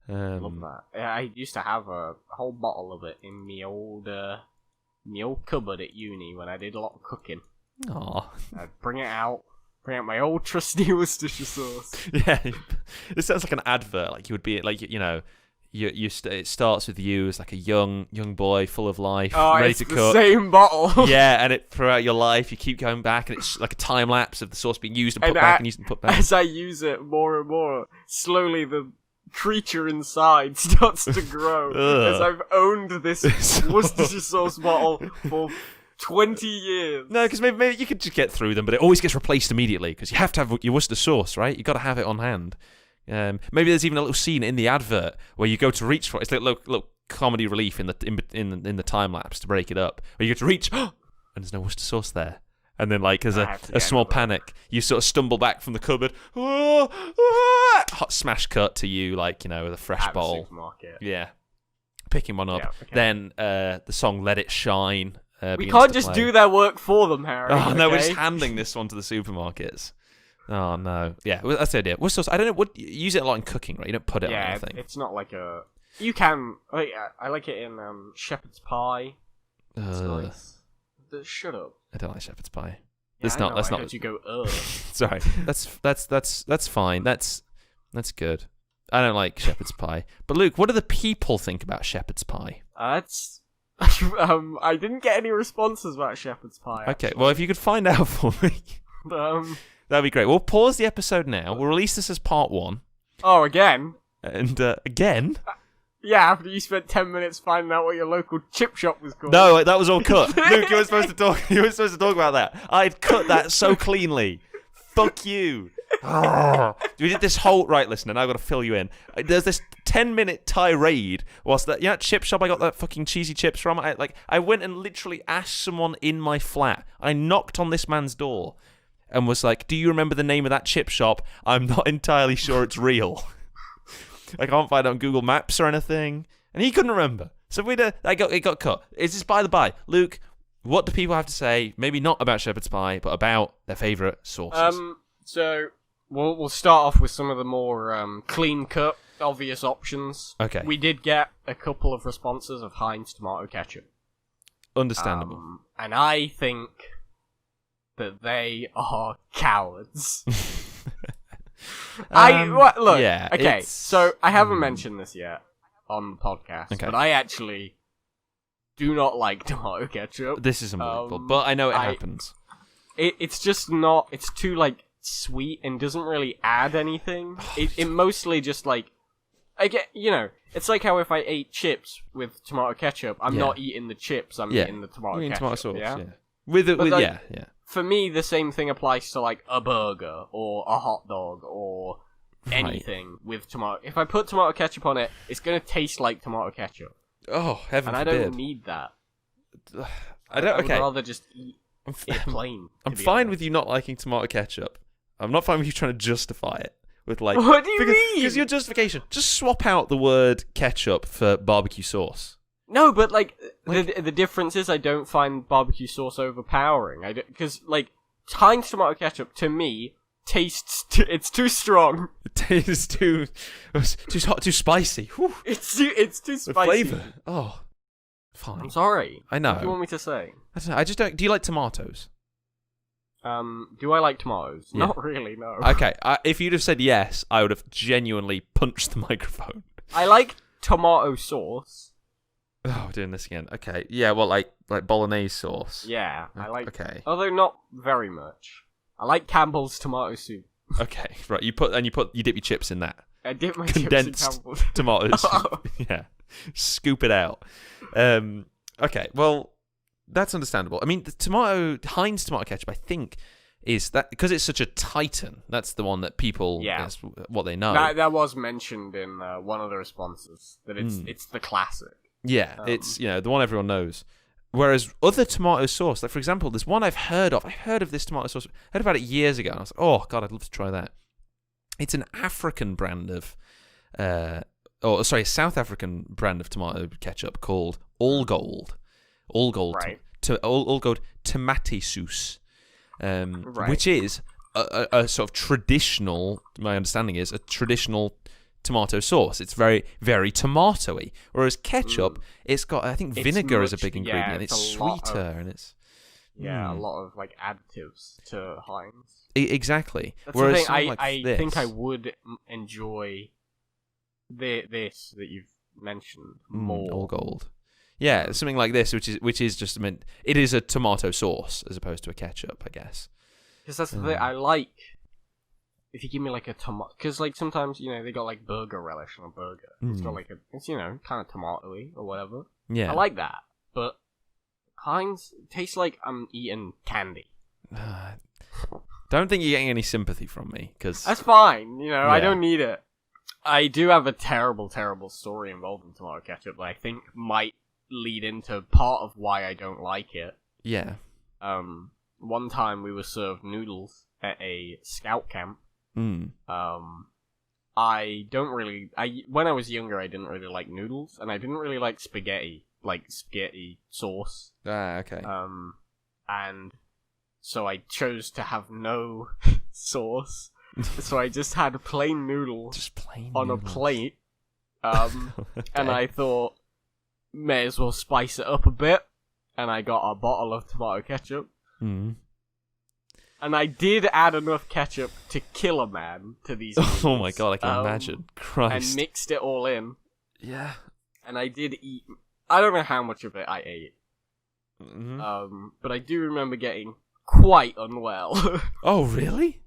Love that. I used to have a whole bottle of it in my old cupboard at uni when I did a lot of cooking. Aww. I'd bring out my old trusty Worcestershire sauce. Yeah, this sounds like an advert. Like you would be like, you know, it starts with you as like a young boy full of life, ready to cook. Oh, it's the same bottle. Yeah, and throughout your life you keep going back, and it's like a time lapse of the sauce being used and put back and used and put back. As I use it more and more, slowly the creature inside starts to grow. As I've owned this Worcestershire sauce bottle for 20 years. No, because maybe you could just get through them, but it always gets replaced immediately because you have to have your Worcester sauce, right? You got to have it on hand. Maybe there's even a little scene in the advert where you go to reach for it. It's like a little comedy relief in the time lapse to break it up. Where you go to reach, and there's no Worcester sauce there, And then, like, as a small panic, you sort of stumble back from the cupboard. Hot smash cut to you, like, with a fresh bowl. Supermarket. Yeah. Picking one up. Yeah, okay. Then the song Let It Shine. We can't just do their work for them, Harry. Oh, no, we're just handing this one to the supermarkets. Oh, no. Yeah, that's the idea. What sauce? I don't know. You use it a lot in cooking, right? You don't put it on anything. It's not like a... You can... I like it in shepherd's pie. It's nice. Shut up. I don't like shepherd's pie. Yeah, that's not. That's not. You go. Ugh. Sorry. That's fine. That's good. I don't like shepherd's pie. But Luke, what do the people think about shepherd's pie? That's. I didn't get any responses about shepherd's pie. Okay. Actually. Well, if you could find out for me, that'd be great. We'll pause the episode now. We'll release this as part 1. Oh, again. And again. Yeah, after you spent 10 minutes finding out what your local chip shop was called. No, that was all cut. Luke, you weren't supposed to talk. You weren't supposed to talk about that. I'd cut that so cleanly. Fuck you. We did this whole listen, and I've got to fill you in. There's this 10-minute tirade whilst that chip shop I got that fucking cheesy chips from. I went and literally asked someone in my flat. I knocked on this man's door and was like, "Do you remember the name of that chip shop? I'm not entirely sure it's real." I can't find it on Google Maps or anything. And he couldn't remember. So it got cut. It's just by the by. Luke, what do people have to say? Maybe not about shepherd's pie, but about their favourite sauces. So we'll start off with some of the more clean-cut, obvious options. Okay. We did get a couple of responses of Heinz tomato ketchup. Understandable. And I think that they are cowards. Look. Yeah, okay, so I haven't mentioned this yet on the podcast, but I actually do not like tomato ketchup. This is unbelievable, but I know it happens. It's just not. It's too sweet and doesn't really add anything. It mostly just it's like how if I ate chips with tomato ketchup, I'm not eating the chips. I'm eating the tomato ketchup. Tomato sauce, yeah. For me, the same thing applies to a burger or a hot dog or anything with tomato. If I put tomato ketchup on it, it's going to taste like tomato ketchup. Oh, heaven forbid. And I don't need that. I would rather just eat it plain. I'm fine with you not liking tomato ketchup. I'm not fine with you trying to justify it with What do you mean? Because your justification, just swap out the word ketchup for barbecue sauce. No, but the difference is I don't find barbecue sauce overpowering. Because Heinz tomato ketchup to me tastes it's too strong. It tastes too hot, too spicy. Whew. It's too spicy. The flavor. Oh, fine. I'm sorry. I know. What do you want me to say? I don't know. I just don't. Do you like tomatoes? Do I like tomatoes? Yeah. Not really. No. Okay. If you'd have said yes, I would have genuinely punched the microphone. I like tomato sauce. Oh, we're doing this again. Okay. Yeah, well, like bolognese sauce. Yeah, I like... Okay. Although not very much. I like Campbell's tomato soup. Okay, right. You dip your chips in that. I dip my condensed chips in Campbell's. Tomato soup. Yeah. Scoop it out. Okay, well, that's understandable. I mean, the Heinz tomato ketchup, I think, is that... Because it's such a titan, that's the one that people... Yeah. That's what they know. That was mentioned in one of the responses. That it's the classic. Yeah, it's the one everyone knows. Whereas other tomato sauce, like for example, there's one I've heard of. I heard of this tomato sauce. I heard about it years ago. And I was like, oh god, I'd love to try that. It's an African brand of, a South African brand of tomato ketchup called All Gold. All Gold. Right. All Gold tomate sauce, which is a sort of traditional. My understanding is a traditional tomato sauce. It's very, very tomatoey. Whereas ketchup, it's got, I think, vinegar is a big ingredient. Yeah, it's sweeter and it's... Yeah, a lot of additives to Heinz. Exactly. That's Whereas the thing. I think I would enjoy this that you've mentioned more. All Gold. Yeah, something like this, which is just meant... It is a tomato sauce as opposed to a ketchup, I guess. Because that's the thing. I like... If you give me a tomato, because sometimes they got burger relish on a burger. It's got it's kind of tomatoey or whatever. Yeah, I like that. But Heinz tastes like I'm eating candy. Don't think you're getting any sympathy from me, because that's fine. I don't need it. I do have a terrible, terrible story involving tomato ketchup that I think might lead into part of why I don't like it. Yeah. one time we were served noodles at a scout camp. Mm. I don't really... when I was younger, I didn't really like noodles, and I didn't really like spaghetti sauce. Ah, okay. And so I chose to have no sauce. So I just had plain noodles on a plate. And I thought, may as well spice it up a bit. And I got a bottle of tomato ketchup. Mm. And I did add enough ketchup to kill a man to these noodles. Oh my god, I can imagine. Christ. And mixed it all in. Yeah. And I did eat... I don't know how much of it I ate. Mm-hmm. But I do remember getting quite unwell. Oh, really?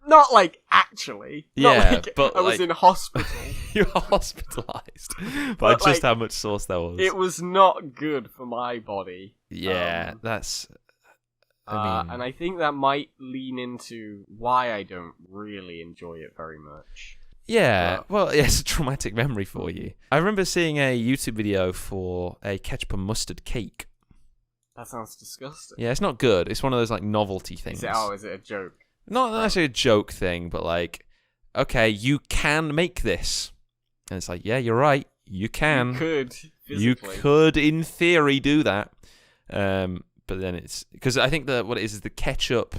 Not like actually. Yeah, not like but I was in hospital. You were hospitalized by just like, how much sauce there was. It was not good for my body. Yeah, that's... I mean... and I think that might lean into why I don't really enjoy it very much. Yeah, well, it's a traumatic memory for you. I remember seeing a YouTube video for a ketchup and mustard cake. That sounds disgusting. Yeah, it's not good. It's one of those like novelty things. Is it a joke? Not necessarily a joke thing, but like, okay, you can make this. And it's like, yeah, you're right. You can. You could, physically. You could, in theory, do that. But then it's... Because I think that what it is the ketchup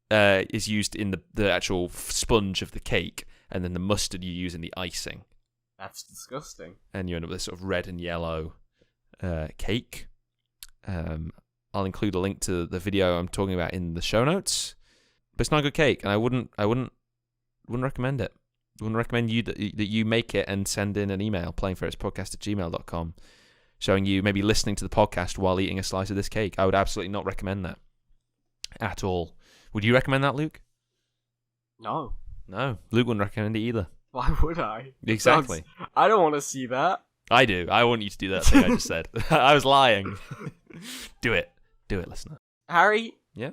is used in the actual sponge of the cake, and then the mustard you use in the icing. That's disgusting. And you end up with this sort of red and yellow cake. I'll include a link to the video I'm talking about in the show notes. But it's not a good cake, and I wouldn't recommend it. I wouldn't recommend that you make it and send in an email, playingferretspodcast@gmail.com, showing you maybe listening to the podcast while eating a slice of this cake. I would absolutely not recommend that at all. Would you recommend that, Luke? No. No, Luke wouldn't recommend it either. Why would I? Exactly. I don't want to see that. I do. I want you to do that thing I just said. I was lying. Do it, listener. Harry? Yeah?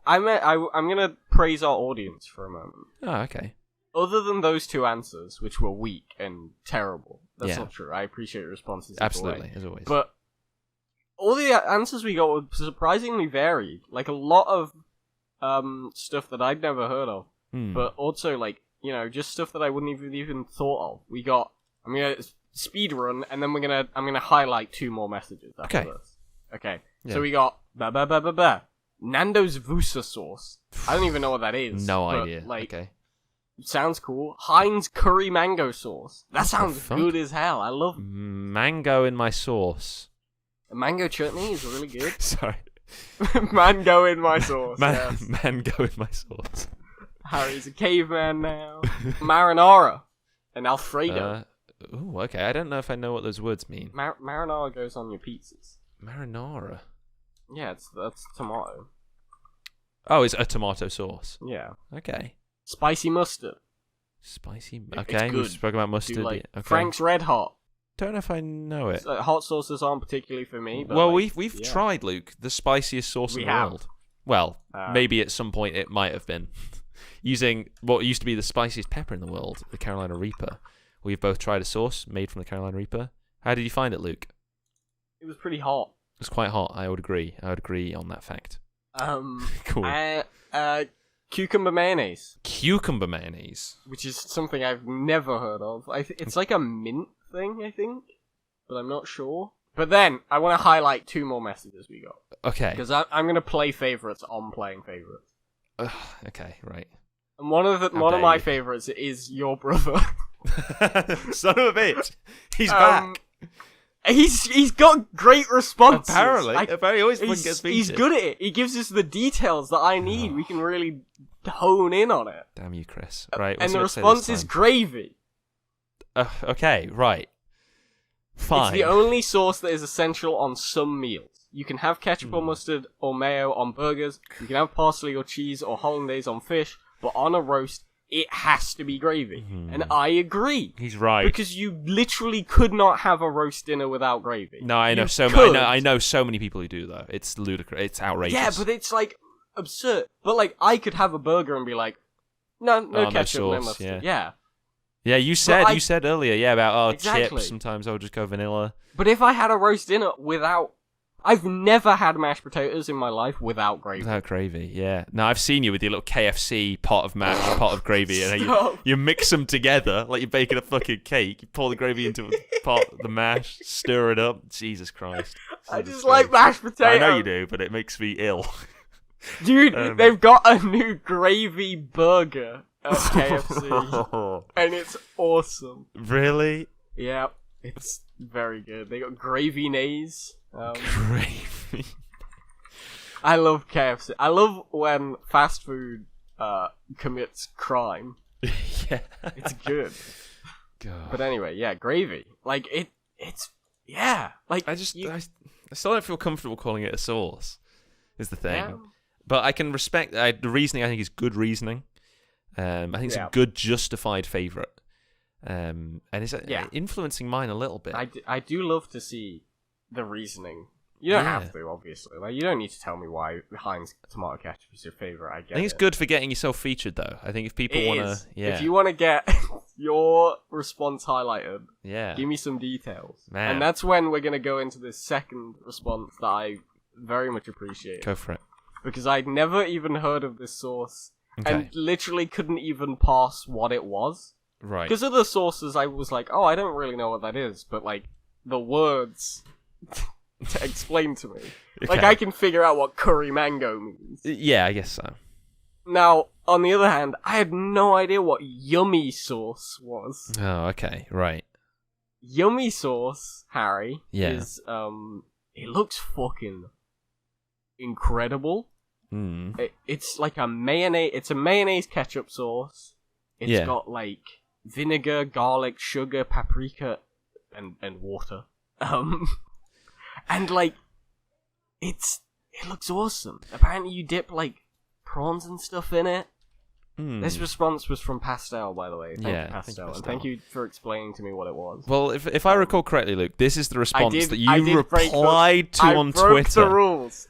I'm going to praise our audience for a moment. Oh, okay. Other than those two answers, which were weak and terrible, that's not true. I appreciate your responses. Absolutely, as always. But all the answers we got were surprisingly varied. Like a lot of stuff that I'd never heard of, but also like just stuff that I wouldn't even thought of. We got. I'm gonna speed run, and then I'm gonna highlight two more messages after this. Okay. Yeah. So we got Nando's Vusa sauce. I don't even know what that is. No idea. Okay. Sounds cool. Heinz curry mango sauce. That sounds good as hell. I love mango in my sauce. Mango chutney is really good. Sorry. Mango in my sauce. Mango in my sauce. Harry's a caveman now. Marinara and Alfredo. Oh, okay. I don't know if I know what those words mean. Marinara goes on your pizzas. Marinara? Yeah, that's tomato. Oh, it's a tomato sauce. Yeah. Okay. Spicy mustard. Okay, we spoke about mustard. Okay. Frank's Red Hot. Don't know if I know it. Hot sauces aren't particularly for me. But well, we've tried, Luke, the spiciest sauce in the world. Well, maybe at some point it might have been. Using what used to be the spiciest pepper in the world, the Carolina Reaper. We've both tried a sauce made from the Carolina Reaper. How did you find it, Luke? It was pretty hot. It was quite hot. I would agree on that fact. Cool. Cucumber mayonnaise. Cucumber mayonnaise, which is something I've never heard of. It's like a mint thing, I think, but I'm not sure. But then I want to highlight two more messages we got. Okay. Because I'm going to play favorites on playing favorites. Okay, right. And one of my favorites is your brother. Son of a bitch. He's back. He's got great responses. Apparently, he always gets featured. He's good at it. He gives us the details that I need. We can really hone in on it. Damn you, Chris. Right. And the response is gravy. Okay, right. Fine. It's the only sauce that is essential on some meals. You can have ketchup or mustard or mayo on burgers. You can have parsley or cheese or hollandaise on fish. But on a roast, it has to be gravy. And I agree. He's right. Because you literally could not have a roast dinner without gravy. No, I know I know so many people who do, though. It's ludicrous. It's outrageous. Yeah, but it's like absurd. But like I could have a burger and be like, no ketchup, no mustard. Yeah. Yeah, you said earlier, about exactly. Chips. Sometimes I would just go vanilla. But if I had a roast dinner without I've never had mashed potatoes in my life without gravy. Without gravy, yeah. Now, I've seen you with your little KFC pot of mash, pot of gravy, and you mix them together like you're baking a fucking cake. You pour the gravy into a pot, the mash, stir it up. Jesus Christ. I just like mashed potatoes. I know you do, but it makes me ill. Dude, they've got a new gravy burger at KFC, and it's awesome. Really? Yeah, it's very good. They got gravy nays. Gravy. I love KFC. I love when fast food commits crime. Yeah, it's good. God. But anyway, yeah, gravy. Like it's yeah. Like I still don't feel comfortable calling it a sauce. Is the thing. Yeah. But I can respect the reasoning. I think is good reasoning. I think it's a good justified favorite. And it's influencing mine a little bit. I do love to see the reasoning. You don't have to, obviously. Like, you don't need to tell me why Heinz tomato ketchup is your favorite. I think it's good for getting yourself featured, though. I think if people want to, if you want to get your response highlighted, give me some details. Man. And that's when we're gonna go into this second response that I very much appreciate. Go for it. Because I'd never even heard of this sauce, okay. and literally couldn't even pass what it was. Right. Because other sauces, I was like, oh, I don't really know what that is, but like the words to explain to me, like I can figure out what curry mango means. Yeah, I guess so. Now, on the other hand, I had no idea what yummy sauce was. Oh, okay, right. Yummy sauce, Harry, is it looks fucking incredible. It's like a mayonnaise. It's a mayonnaise ketchup sauce. It's got like vinegar, garlic, sugar, paprika, and water. And like, it looks awesome. Apparently, you dip like prawns and stuff in it. This response was from Pastel, by the way. Thank you, Pastel. And thank you for explaining to me what it was. Well, if I recall correctly, Luke, this is the response that you replied to on Twitter.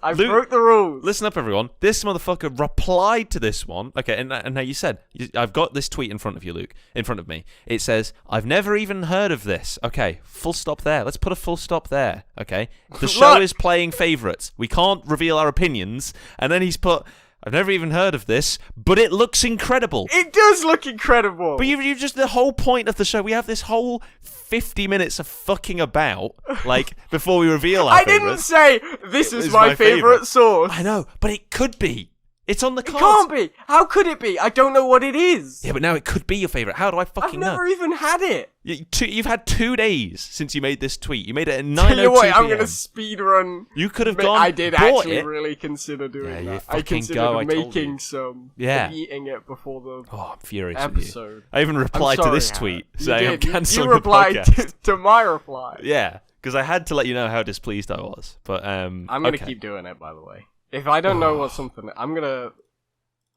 I broke the rules. Listen up, everyone. This motherfucker replied to this one. Okay, and now you said, I've got this tweet in front of you, Luke, in front of me. It says, I've never even heard of this. Okay, full stop there. Let's put a full stop there. Okay, the show is playing favourites. We can't reveal our opinions. And then he's put... I've never even heard of this, but it looks incredible. It does look incredible. But you've just the whole point of the show. We have this whole 50 minutes of fucking about, like, before we reveal our favorites. I didn't say this is my favorite sauce. I know, but it could be. It's on the cards. It can't be. How could it be? I don't know what it is. Yeah, but now it could be your favorite. How do I fucking know? I've never even had it. You've had 2 days since you made this tweet. You made it at 9:02 Tell you what, PM. I'm going to speed run. You could have gone. I did actually really consider doing that. I considered making some. Eating it before the I'm furious episode. With you. I even replied to this tweet saying I'm cancelling the podcast. You replied to my reply. Yeah, because I had to let you know how displeased I was. But I'm going to keep doing it, by the way. If I don't know what something, I'm going to...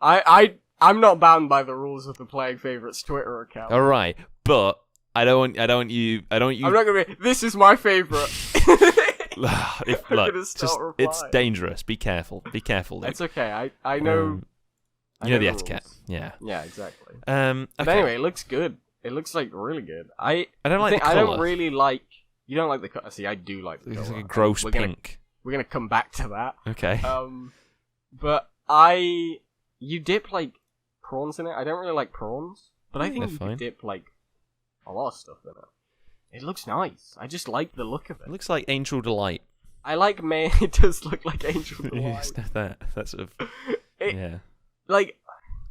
I'm not bound by the rules of the Playing Favorites Twitter account. All right, but I don't want you. I'm not gonna be. This is my favorite. It's dangerous. Be careful. Be careful. Luke. It's okay. I know. You know the etiquette. Yeah. Yeah, exactly. Okay. But anyway, it looks good. It looks like really good. I don't like the colour. I don't really like. You don't like the color. See, I do like the color. It's like a gross pink. We're gonna come back to that. Okay. But you dip like prawns in it. I don't really like prawns, but I think you could dip like a lot of stuff in it. It looks nice. I just like the look of it. It looks like Angel Delight. I like it does look like Angel Delight. That sort of yeah. Like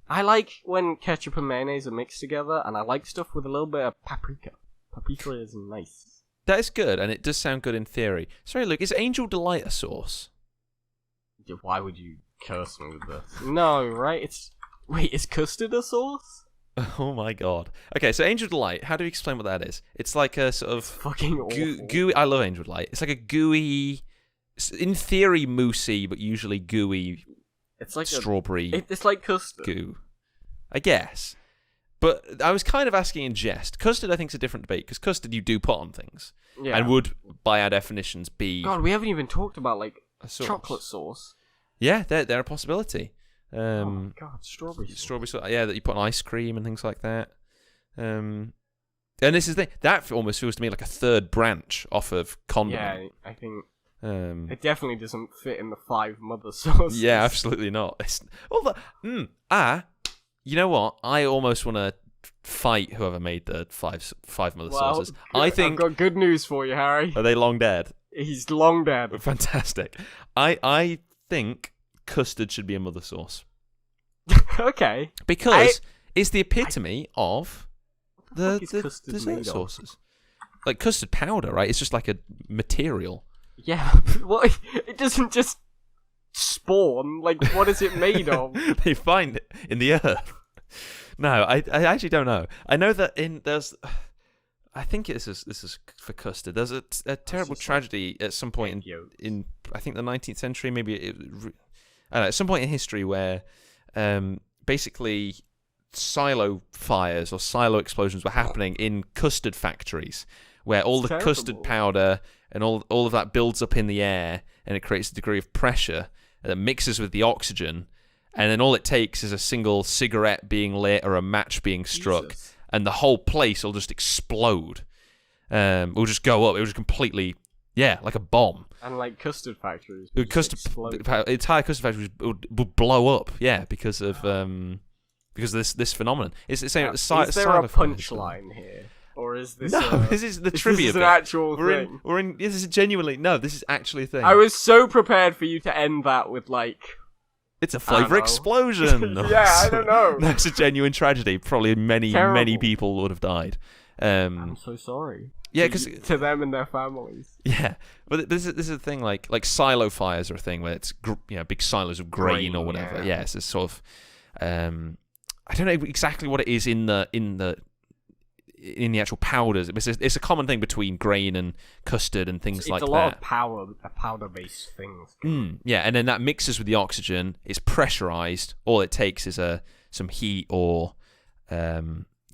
I like when ketchup and mayonnaise are mixed together, and I like stuff with a little bit of paprika. Paprika is nice. That is good, and it does sound good in theory. Sorry, Luke, is Angel Delight a sauce? Why would you curse me with this? No, right? Is custard a sauce? Oh my god. Okay, so Angel Delight, how do you explain what that is? It's like a sort of fucking awful. Gooey. I love Angel Delight. It's like a gooey, in theory moussey, but usually gooey. It's like strawberry. It's like custard. Goo, I guess. But I was kind of asking in jest. Custard, I think, is a different debate because custard you do put on things, and would, by our definitions, be. God, we haven't even talked about like chocolate sauce. Yeah, they're a possibility. Oh my god, strawberry sauce. Yeah, that you put on ice cream and things like that. And this is that almost feels to me like a third branch off of condiment. Yeah, I think It definitely doesn't fit in the 5 mother sauces. Yeah, absolutely not. You know what? I almost want to fight whoever made the five mother sauces. I think I've got good news for you, Harry. Are they long dead? He's long dead. Fantastic. I think custard should be a mother sauce. Okay. Because it's the epitome of the dessert sauces. Like custard powder, right? It's just like a material. Yeah, what? It doesn't just spawn. Like, what is it made of? They find it in the earth. No, I actually don't know. I know that I think this is for custard. There's a terrible tragedy at some point in I think the 19th century, maybe I don't know, at some point in history where basically silo fires or silo explosions were happening in custard factories, where all the custard powder and all of that builds up in the air, and it creates a degree of pressure that mixes with the oxygen, and then all it takes is a single cigarette being lit or a match being struck, and the whole place will just explode. It'll just go up. It will just completely, like a bomb. And like custard factories, entire custard factories would blow up. Yeah, because of this phenomenon. Is there a punchline here? Or is this? No, this is the trivia. This is an actual thing. This is genuinely this is actually a thing. I was so prepared for you to end that with like, it's a flavor explosion. Yeah, I don't know. That's a genuine tragedy. Probably many people would have died. I'm so sorry. Yeah, because to them and their families. Yeah, but this is a thing like silo fires are a thing where it's big silos of grain or whatever. Yeah, it's a sort of I don't know exactly what it is in the actual powders. It's a common thing between grain and custard and things like that. It's a lot of powder-based things. Yeah, and then that mixes with the oxygen. It's pressurized. All it takes is some heat or, as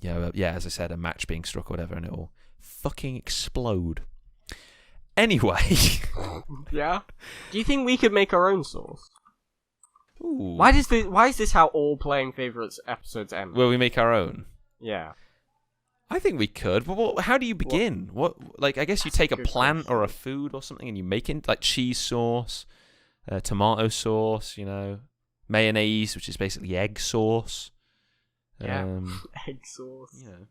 I said, a match being struck or whatever, and it will fucking explode. Anyway. Yeah? Do you think we could make our own sauce? Ooh. Why is this how all Playing Favorites episodes end? Will we make our own? Yeah. I think we could, but how do you begin? I guess you take a plant or a food or something and you make it, like cheese sauce, tomato sauce, mayonnaise, which is basically egg sauce. Yeah, egg sauce. Yeah.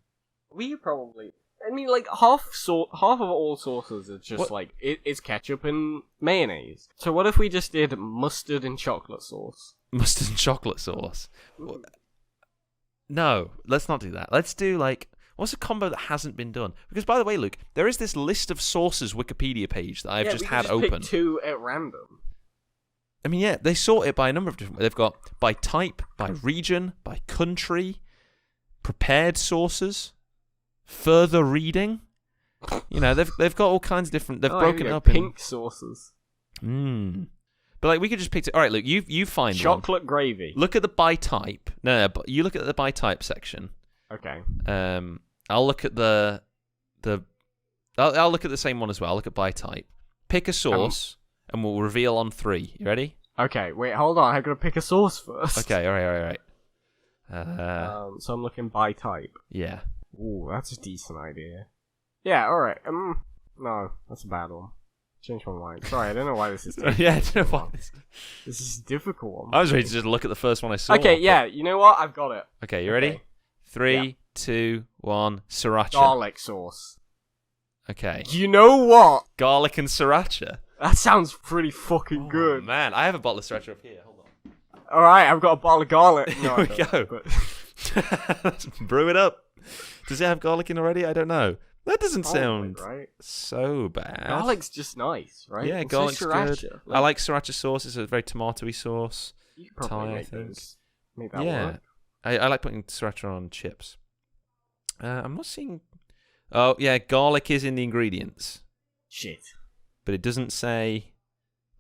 We probably... I mean, like, half of all sauces is just, it's ketchup and mayonnaise. So what if we just did mustard and chocolate sauce? Mustard and chocolate sauce? No, let's not do that. Let's do, what's a combo that hasn't been done? Because, by the way, Luke, there is this list of sauces Wikipedia page that I've just had open. Pick 2 at random. I mean, yeah, they sort it by a number of different... They've got by type, by region, by country, prepared sauces, further reading. They've got all kinds of different... They've broken it up in... Pink sauces. But we could just pick... All right, Luke, you find chocolate gravy. Look at the by type. No, but you look at the by type section. Okay. I'll look at I'll look at the same one as well. I'll look at by type. Pick a sauce, and we'll reveal on 3. You ready? Okay. Wait, hold on. I've got to pick a sauce first. Okay. All right. So I'm looking by type. Yeah. Ooh, that's a decent idea. Yeah. All right. No, that's a bad one. Change my mind. Sorry, I don't know why this is. Yeah, I don't know why this is a difficult one. I was ready to just look at the first one I saw. Okay. Yeah. You know what? I've got it. Okay. You ready? 3, 2, 1. Sriracha. Garlic sauce. Okay. You know what? Garlic and sriracha. That sounds pretty fucking good. Man, I have a bottle of sriracha up here. Hold on. Alright, I've got a bottle of garlic. No, here we go. But... Let's brew it up. Does it have garlic in already? I don't know. That doesn't sound so bad. Garlic's just nice, right? Yeah, garlic's good. I like sriracha sauce. It's a very tomatoey sauce. You could probably make those. Make that work. I like putting sriracha on chips. I'm not seeing... Oh, yeah, garlic is in the ingredients. Shit. But it doesn't say...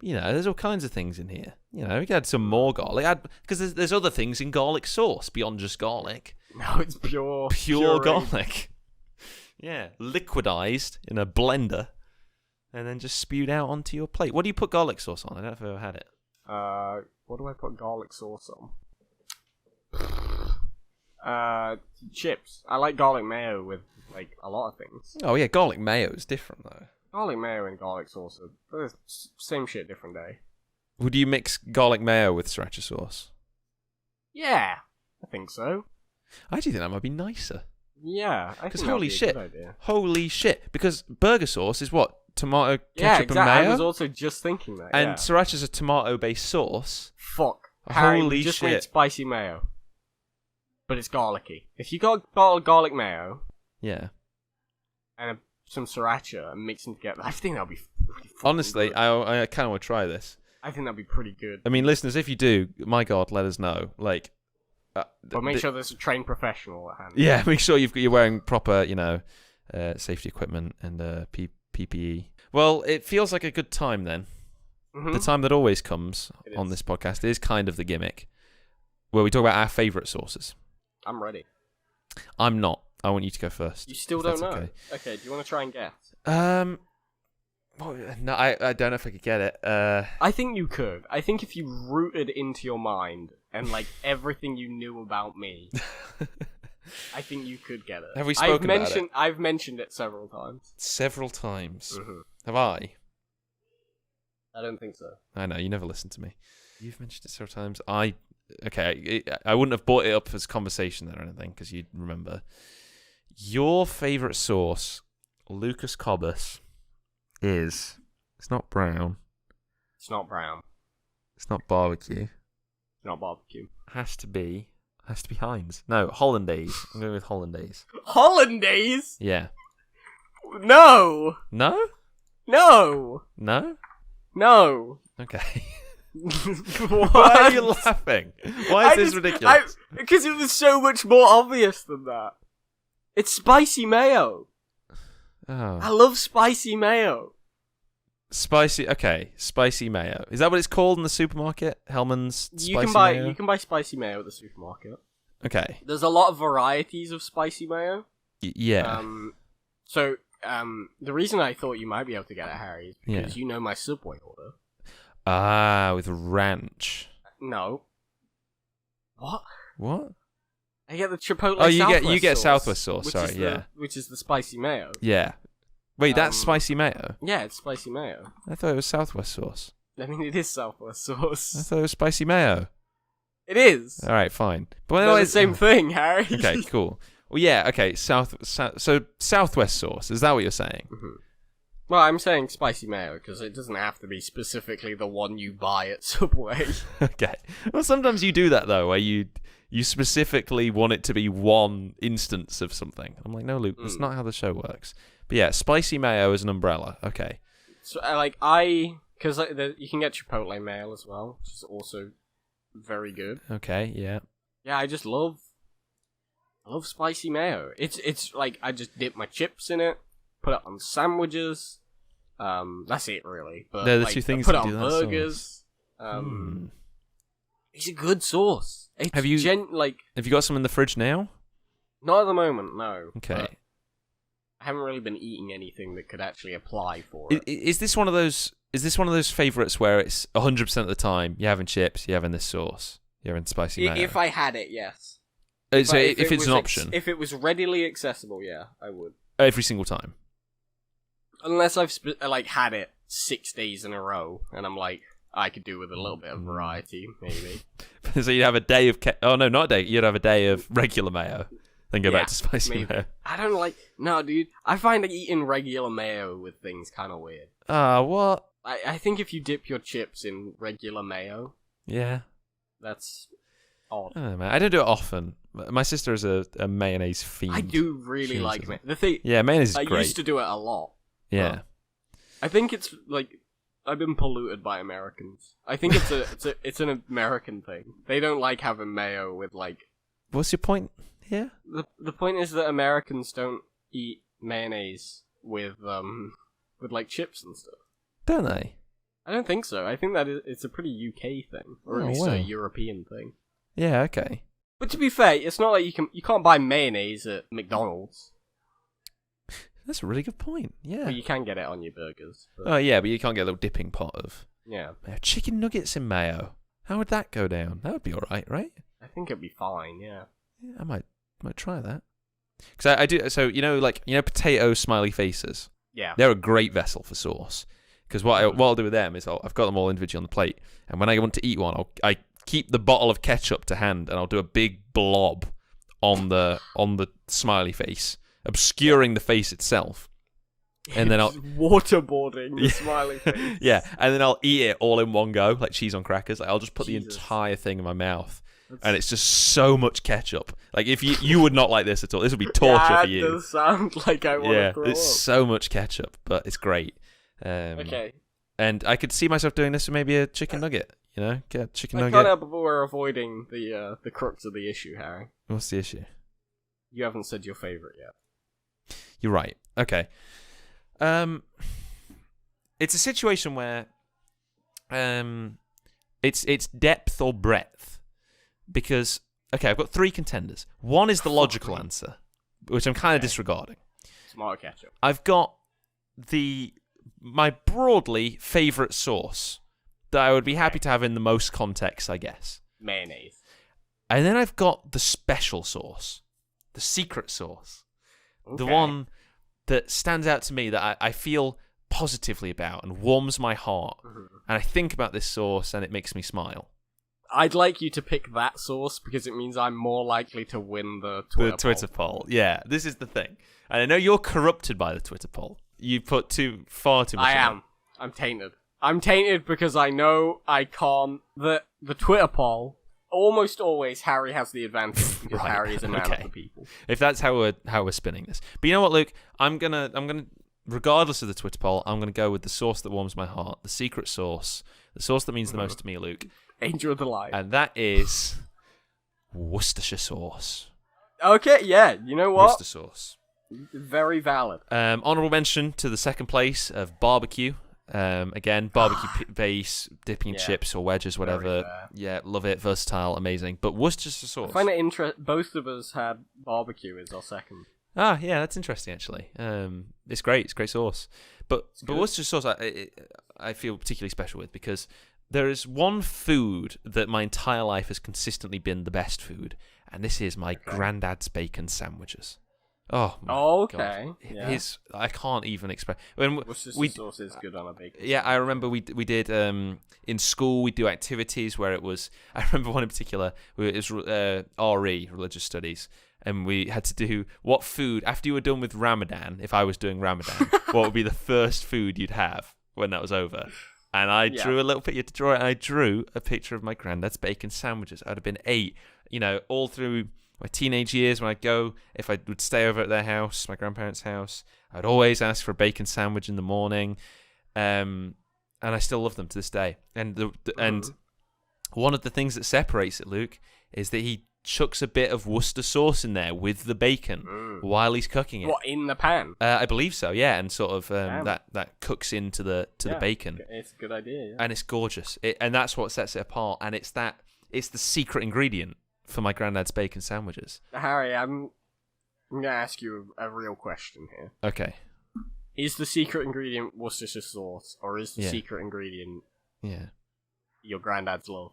there's all kinds of things in here. We could add some more garlic. Because there's other things in garlic sauce beyond just garlic. No, it's pure garlic. Yeah, liquidized in a blender. And then just spewed out onto your plate. What do you put garlic sauce on? I don't know if I've ever had it. What do I put garlic sauce on? Chips. I like garlic mayo with a lot of things. Oh yeah, garlic mayo is different though. Garlic mayo and garlic sauce are the same shit, different day. Would you mix garlic mayo with sriracha sauce? Yeah, I think so. I actually think that might be nicer. Yeah, I think Because that would be a good idea. holy shit! Because burger sauce is what? Tomato, ketchup, exactly. and mayo? I was also just thinking that, And sriracha's a tomato-based sauce. Fuck. Harry, Holy we just shit. made spicy mayo. But it's garlicky. If you got a bottle of garlic mayo Yeah. and some sriracha and mix them together, I think that'll be pretty fucking Honestly, good. I kind of want to try this. I think that'd be pretty good. I mean, listeners, if you do, my God, let us know. Like, But make sure there's a trained professional at hand. Yeah, make sure you're wearing proper, safety equipment and PPE. Well, it feels like a good time then. Mm-hmm. The time that always comes on this podcast is kind of the gimmick, where we talk about our favourite sauces. I'm ready. I'm not. I want you to go first. You still don't know? Okay, Do you want to try and guess? Well, no, I don't know if I could get it. I think you could. I think if you rooted into your mind and like everything you knew about me, I think you could get it. Have we spoken about it? I've mentioned it several times. Several times. Mm-hmm. Have I? I don't think so. I know, you never listen to me. You've mentioned it several times. I wouldn't have brought it up as conversation then or anything, because you'd remember. Your favourite sauce, Lucas Cobus, is... It's not brown. It's not brown. It's not barbecue. It's not barbecue. Has to be Heinz. No, Hollandaise. I'm going with Hollandaise. Hollandaise? Yeah. No! No? No! No? No! Okay. What? Why are you laughing? Why is this ridiculous? Because it was so much more obvious than that. It's spicy mayo. Oh. I love spicy mayo. Spicy mayo. Is that what it's called in the supermarket? Hellman's spicy mayo? You can buy spicy mayo at the supermarket. Okay. There's a lot of varieties of spicy mayo. Yeah. So, the reason I thought you might be able to get it, Harry, is because you know my Subway order. Ah, with ranch. No. What? What? I get the Chipotle you get sauce, Southwest sauce, which is the spicy mayo. Yeah. Wait, that's spicy mayo? Yeah, it's spicy mayo. I thought it was Southwest sauce. I mean, it is Southwest sauce. I thought it was spicy mayo. It is. All right, fine. But they're the same thing, Harry. Okay, cool. Well, yeah, okay. So Southwest sauce. Is that what you're saying? Mm-hmm. Well, I'm saying spicy mayo because it doesn't have to be specifically the one you buy at Subway. Okay. Well, sometimes you do that though, where you specifically want it to be one instance of something. I'm like, no, Luke, that's not how the show works. But yeah, spicy mayo is an umbrella. Okay. So, because you can get Chipotle mayo as well, which is also very good. Okay, yeah. Yeah, I love spicy mayo. It's like I just dip my chips in it, put it on sandwiches. That's it really. But they're the two things put that it do on that burgers. It's a good sauce. It's have you got some in the fridge now? Not at the moment, no. Okay. I haven't really been eating anything that could actually apply for it. Is this one of those favourites where it's 100% of the time you're having chips, you're having this sauce, you're having spicy mayo? If I had it, yes. So if it's an option. If it was readily accessible, yeah, I would. Every single time. Unless I've had it 6 days in a row, and I'm like, I could do with a little bit of variety, maybe. So you'd have a day of... Oh, no, not a day. You'd have a day of regular mayo. Then go back to spicy mayo. I don't like... No, dude. I find eating regular mayo with things kind of weird. What? I think if you dip your chips in regular mayo... Yeah. That's odd. I don't know, man. I don't do it often. My sister is a mayonnaise fiend. I do really like mayonnaise. The thing... Yeah, mayonnaise is great. I used to do it a lot. Yeah. I think it's like... I've been polluted by Americans. I think it's an American thing. They don't like having mayo with like... What's your point here? The point is that Americans don't eat mayonnaise with like chips and stuff. Don't they? I don't think so. I think that it's a pretty UK thing, or at least a European thing. Yeah, okay. But to be fair, it's not like you can't buy mayonnaise at McDonald's. That's a really good point. Yeah. But you can get it on your burgers. But... Oh yeah, but you can't get a little dipping pot of mayo. Chicken nuggets in mayo. How would that go down? That would be all right? I think it'd be fine. Yeah. Yeah, I might try that. Because I do. So potato smiley faces. Yeah. They're a great vessel for sauce. Because what I'll do with them is I've got them all individually on the plate, and when I want to eat one, I keep the bottle of ketchup to hand, and I'll do a big blob on the smiley face, obscuring the face itself. And then I'll waterboarding the smiley face. Yeah, and then I'll eat it all in one go, like cheese on crackers. Like, I'll just put the entire thing in my mouth, and it's just so much ketchup. Like, if you would not like this at all. This would be torture for you. It does sound like I want to throw it's up. so much ketchup, but it's great. Okay. And I could see myself doing this with maybe a chicken nugget. You know, get a chicken nugget. I can't help but we're avoiding the crux of the issue, Harry. What's the issue? You haven't said your favourite yet. You're right. Okay. It's a situation where it's depth or breadth, because I've got 3 contenders. One is the logical answer, which I'm kind of disregarding. Tomato ketchup. I've got my broadly favourite sauce that I would be happy to have in the most context, I guess. Mayonnaise. And then I've got the special sauce, the secret sauce, the one that stands out to me that I feel positively about and warms my heart. And I think about this sauce and it makes me smile. I'd like you to pick that sauce because it means I'm more likely to win the Twitter poll. Yeah, this is the thing. And I know you're corrupted by the Twitter poll. You put far too much I am. I'm tainted. I'm tainted because I know I can't... The Twitter poll, almost always Harry has the advantage because Harry is a man of the people. If that's how we're spinning this. But you know what, Luke? I'm gonna regardless of the Twitter poll, I'm gonna go with the sauce that warms my heart, the secret sauce, the sauce that means the most to me, Luke. Angel of the Light. And that is Worcestershire sauce. Okay, yeah. You know what? Worcester sauce. Very valid. Honourable mention to the second place of barbecue. Again, barbecue base, dipping in chips or wedges, whatever. Yeah, love it. Versatile, amazing. But Worcestershire sauce. I find it interesting. Both of us had barbecue as our second. Ah, yeah, that's interesting, actually. It's great. It's great sauce. But Worcestershire sauce, I feel particularly special with because there is one food that my entire life has consistently been the best food, and this is my granddad's bacon sandwiches. Oh, okay. God. Yeah. I can't even express. Worcestershire sauce is good on a bacon. Yeah, I remember we did in school. We do activities where it was. I remember one in particular. It was RE, religious studies, and we had to do what food after you were done with Ramadan. If I was doing Ramadan, what would be the first food you'd have when that was over? And I drew a little picture to draw it. And I drew a picture of my granddad's bacon sandwiches. I'd have been 8, all through my teenage years. When if I would stay over at their house, my grandparents' house, I'd always ask for a bacon sandwich in the morning, and I still love them to this day. And and one of the things that separates it, Luke, is that he chucks a bit of Worcester sauce in there with the bacon while he's cooking it. What, in the pan? I believe so, yeah, and sort of that cooks into the bacon. It's a good idea, yeah. And it's gorgeous, and that's what sets it apart. And it's the secret ingredient for my granddad's bacon sandwiches. Harry, I'm gonna ask you a real question here. Okay. Is the secret ingredient Worcestershire sauce, or is the secret ingredient your granddad's love?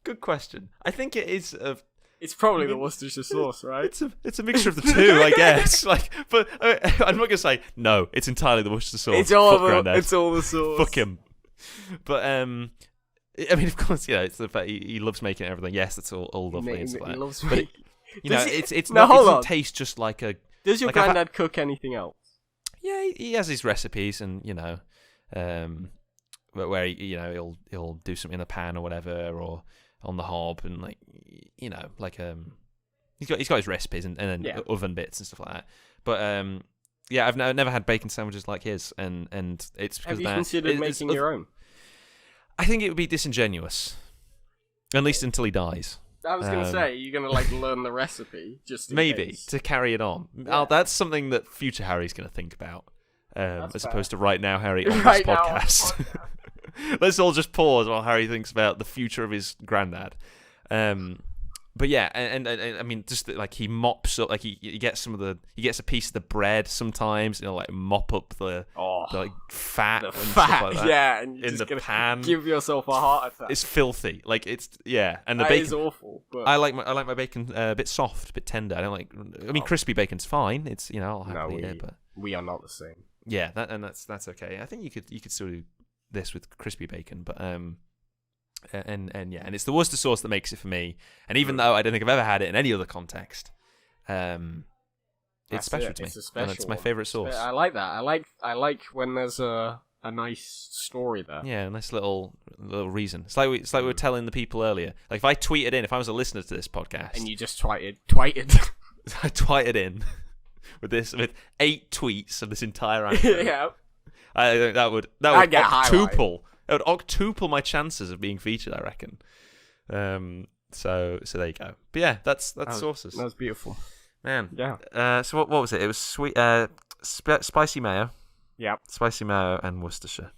Good question. I think it is. It's probably the Worcestershire sauce, right? It's a mixture of the two, I guess. But I'm not gonna say no. It's entirely the Worcestershire sauce. It's all the sauce. Fuck him. But I mean, of course, it's the fact he loves making everything. Yes, that's all lovely and stuff like that. He loves but making. it doesn't taste just like a. Does your granddad cook anything else? Yeah, he has his recipes, and where he'll do something in a pan or whatever, or on the hob, and he's got his recipes and then oven bits and stuff like that. But I've never had bacon sandwiches like his, and it's because have you considered making your own? I think it would be disingenuous, at least until he dies. I was gonna say, you're gonna learn the recipe just in case. To carry it on. Yeah. That's something that future Harry's gonna think about, as opposed to right now, Harry, on this podcast. Let's all just pause while Harry thinks about the future of his granddad. But yeah, and I mean, just like he mops up, like he gets he gets a piece of the bread sometimes, like mop up the like fat and stuff like that. Yeah, and in the pan. Give yourself a heart attack. It's filthy, like and the that bacon is awful. But... I like my bacon a bit soft, a bit tender. I don't like. I mean, crispy bacon's fine. It's I'll happily eat it, but we are not the same. Yeah, that's okay. I think you could still do this with crispy bacon, but and it's the Worcester sauce that makes it for me. And even though I don't think I've ever had it in any other context, it's special to me. It's a special and it's my favorite sauce. I like that. I like when there's a nice story there. Yeah, a nice little reason. It's like we were telling the people earlier. Like if I tweeted in, if I was a listener to this podcast, and you just tweeted, I tweeted in with 8 tweets of this entire answer. Yeah, I think that would octuple my chances of being featured, I reckon. So there you go. But yeah, that's sauces. That was beautiful, man. Yeah. So what was it? It was sweet, spicy mayo. Yeah. Spicy mayo and Worcestershire.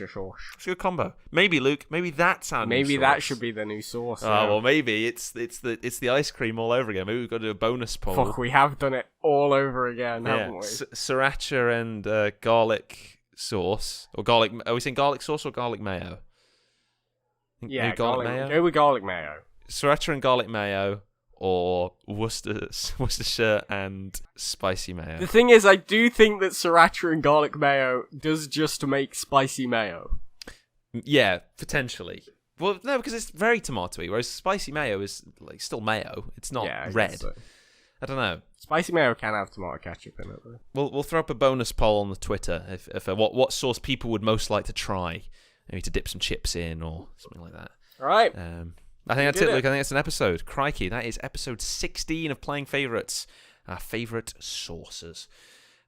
sauce. It's a good combo. Maybe Luke. Maybe that's our new Maybe sauce. that should be the new sauce. Oh well, maybe it's the ice cream all over again. Maybe we've got to do a bonus poll. Fuck, we have done it all over again, haven't we? Sriracha and garlic sauce or garlic. Are we saying garlic sauce or garlic mayo? Yeah, garlic mayo. Go with garlic mayo. Sriracha and garlic mayo, or Worcestershire and spicy mayo. The thing is, I do think that sriracha and garlic mayo does just make spicy mayo. Yeah, potentially. Well, no, because it's very tomatoey, whereas spicy mayo is like still mayo. It's not red. So. I don't know. Spicy mayo can have tomato ketchup in it, though. We'll throw up a bonus poll on the Twitter if what sauce people would most like to try, maybe to dip some chips in or something like that. All right. I think that's it, Luke. I think that's an episode. Crikey, that is episode 16 of Playing Favourites, our favourite sauces.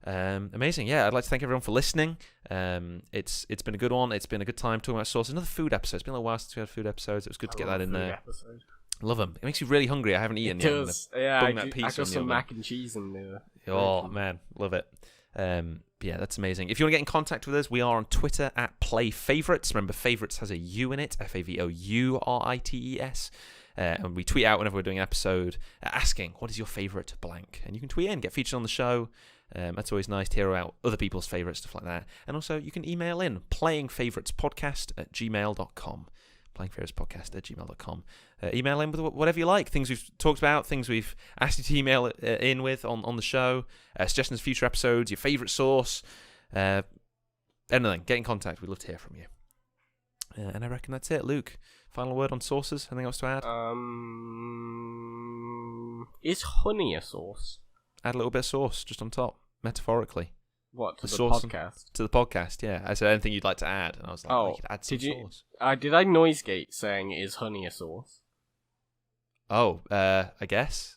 Amazing. Yeah, I'd like to thank everyone for listening. It's been a good one. It's been a good time talking about sauces. Another food episode. It's been a while since we had food episodes. It was good to get that in there. Episode. Love them. It makes you really hungry. I haven't eaten yet. It does. Yeah, I got some mac and cheese in there. Oh, man. Love it. Yeah, that's amazing. If you want to get in contact with us, we are on Twitter at PlayFavorites. Remember, favorites has a U in it, FAVOURITES. And we tweet out whenever we're doing an episode asking, what is your favourite blank? And you can tweet in, get featured on the show. That's always nice to hear about other people's favourites, stuff like that. And also, you can email in, playingfavouritespodcast@gmail.com. playingfavouritespodcast@gmail.com. Email in with whatever you like, things we've talked about, things we've asked you to email in with on the show, suggestions for future episodes, your favourite sauce, anything. Get in contact. We'd love to hear from you. And I reckon that's it. Luke, final word on sauces? Anything else to add? Is honey a sauce? Add a little bit of sauce just on top, metaphorically. What, to the podcast? To the podcast, yeah. I said anything you'd like to add, and I was like, you could add some sauce. Did I noisegate saying, is honey a sauce? Oh, I guess.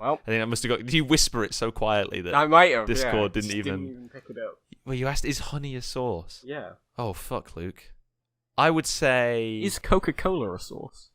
Well, I think that must have got... Did you whisper it so quietly that I might have, Discord didn't even pick it up? Well, you asked, is honey a sauce? Yeah. Oh, fuck, Luke. I would say... Is Coca-Cola a sauce?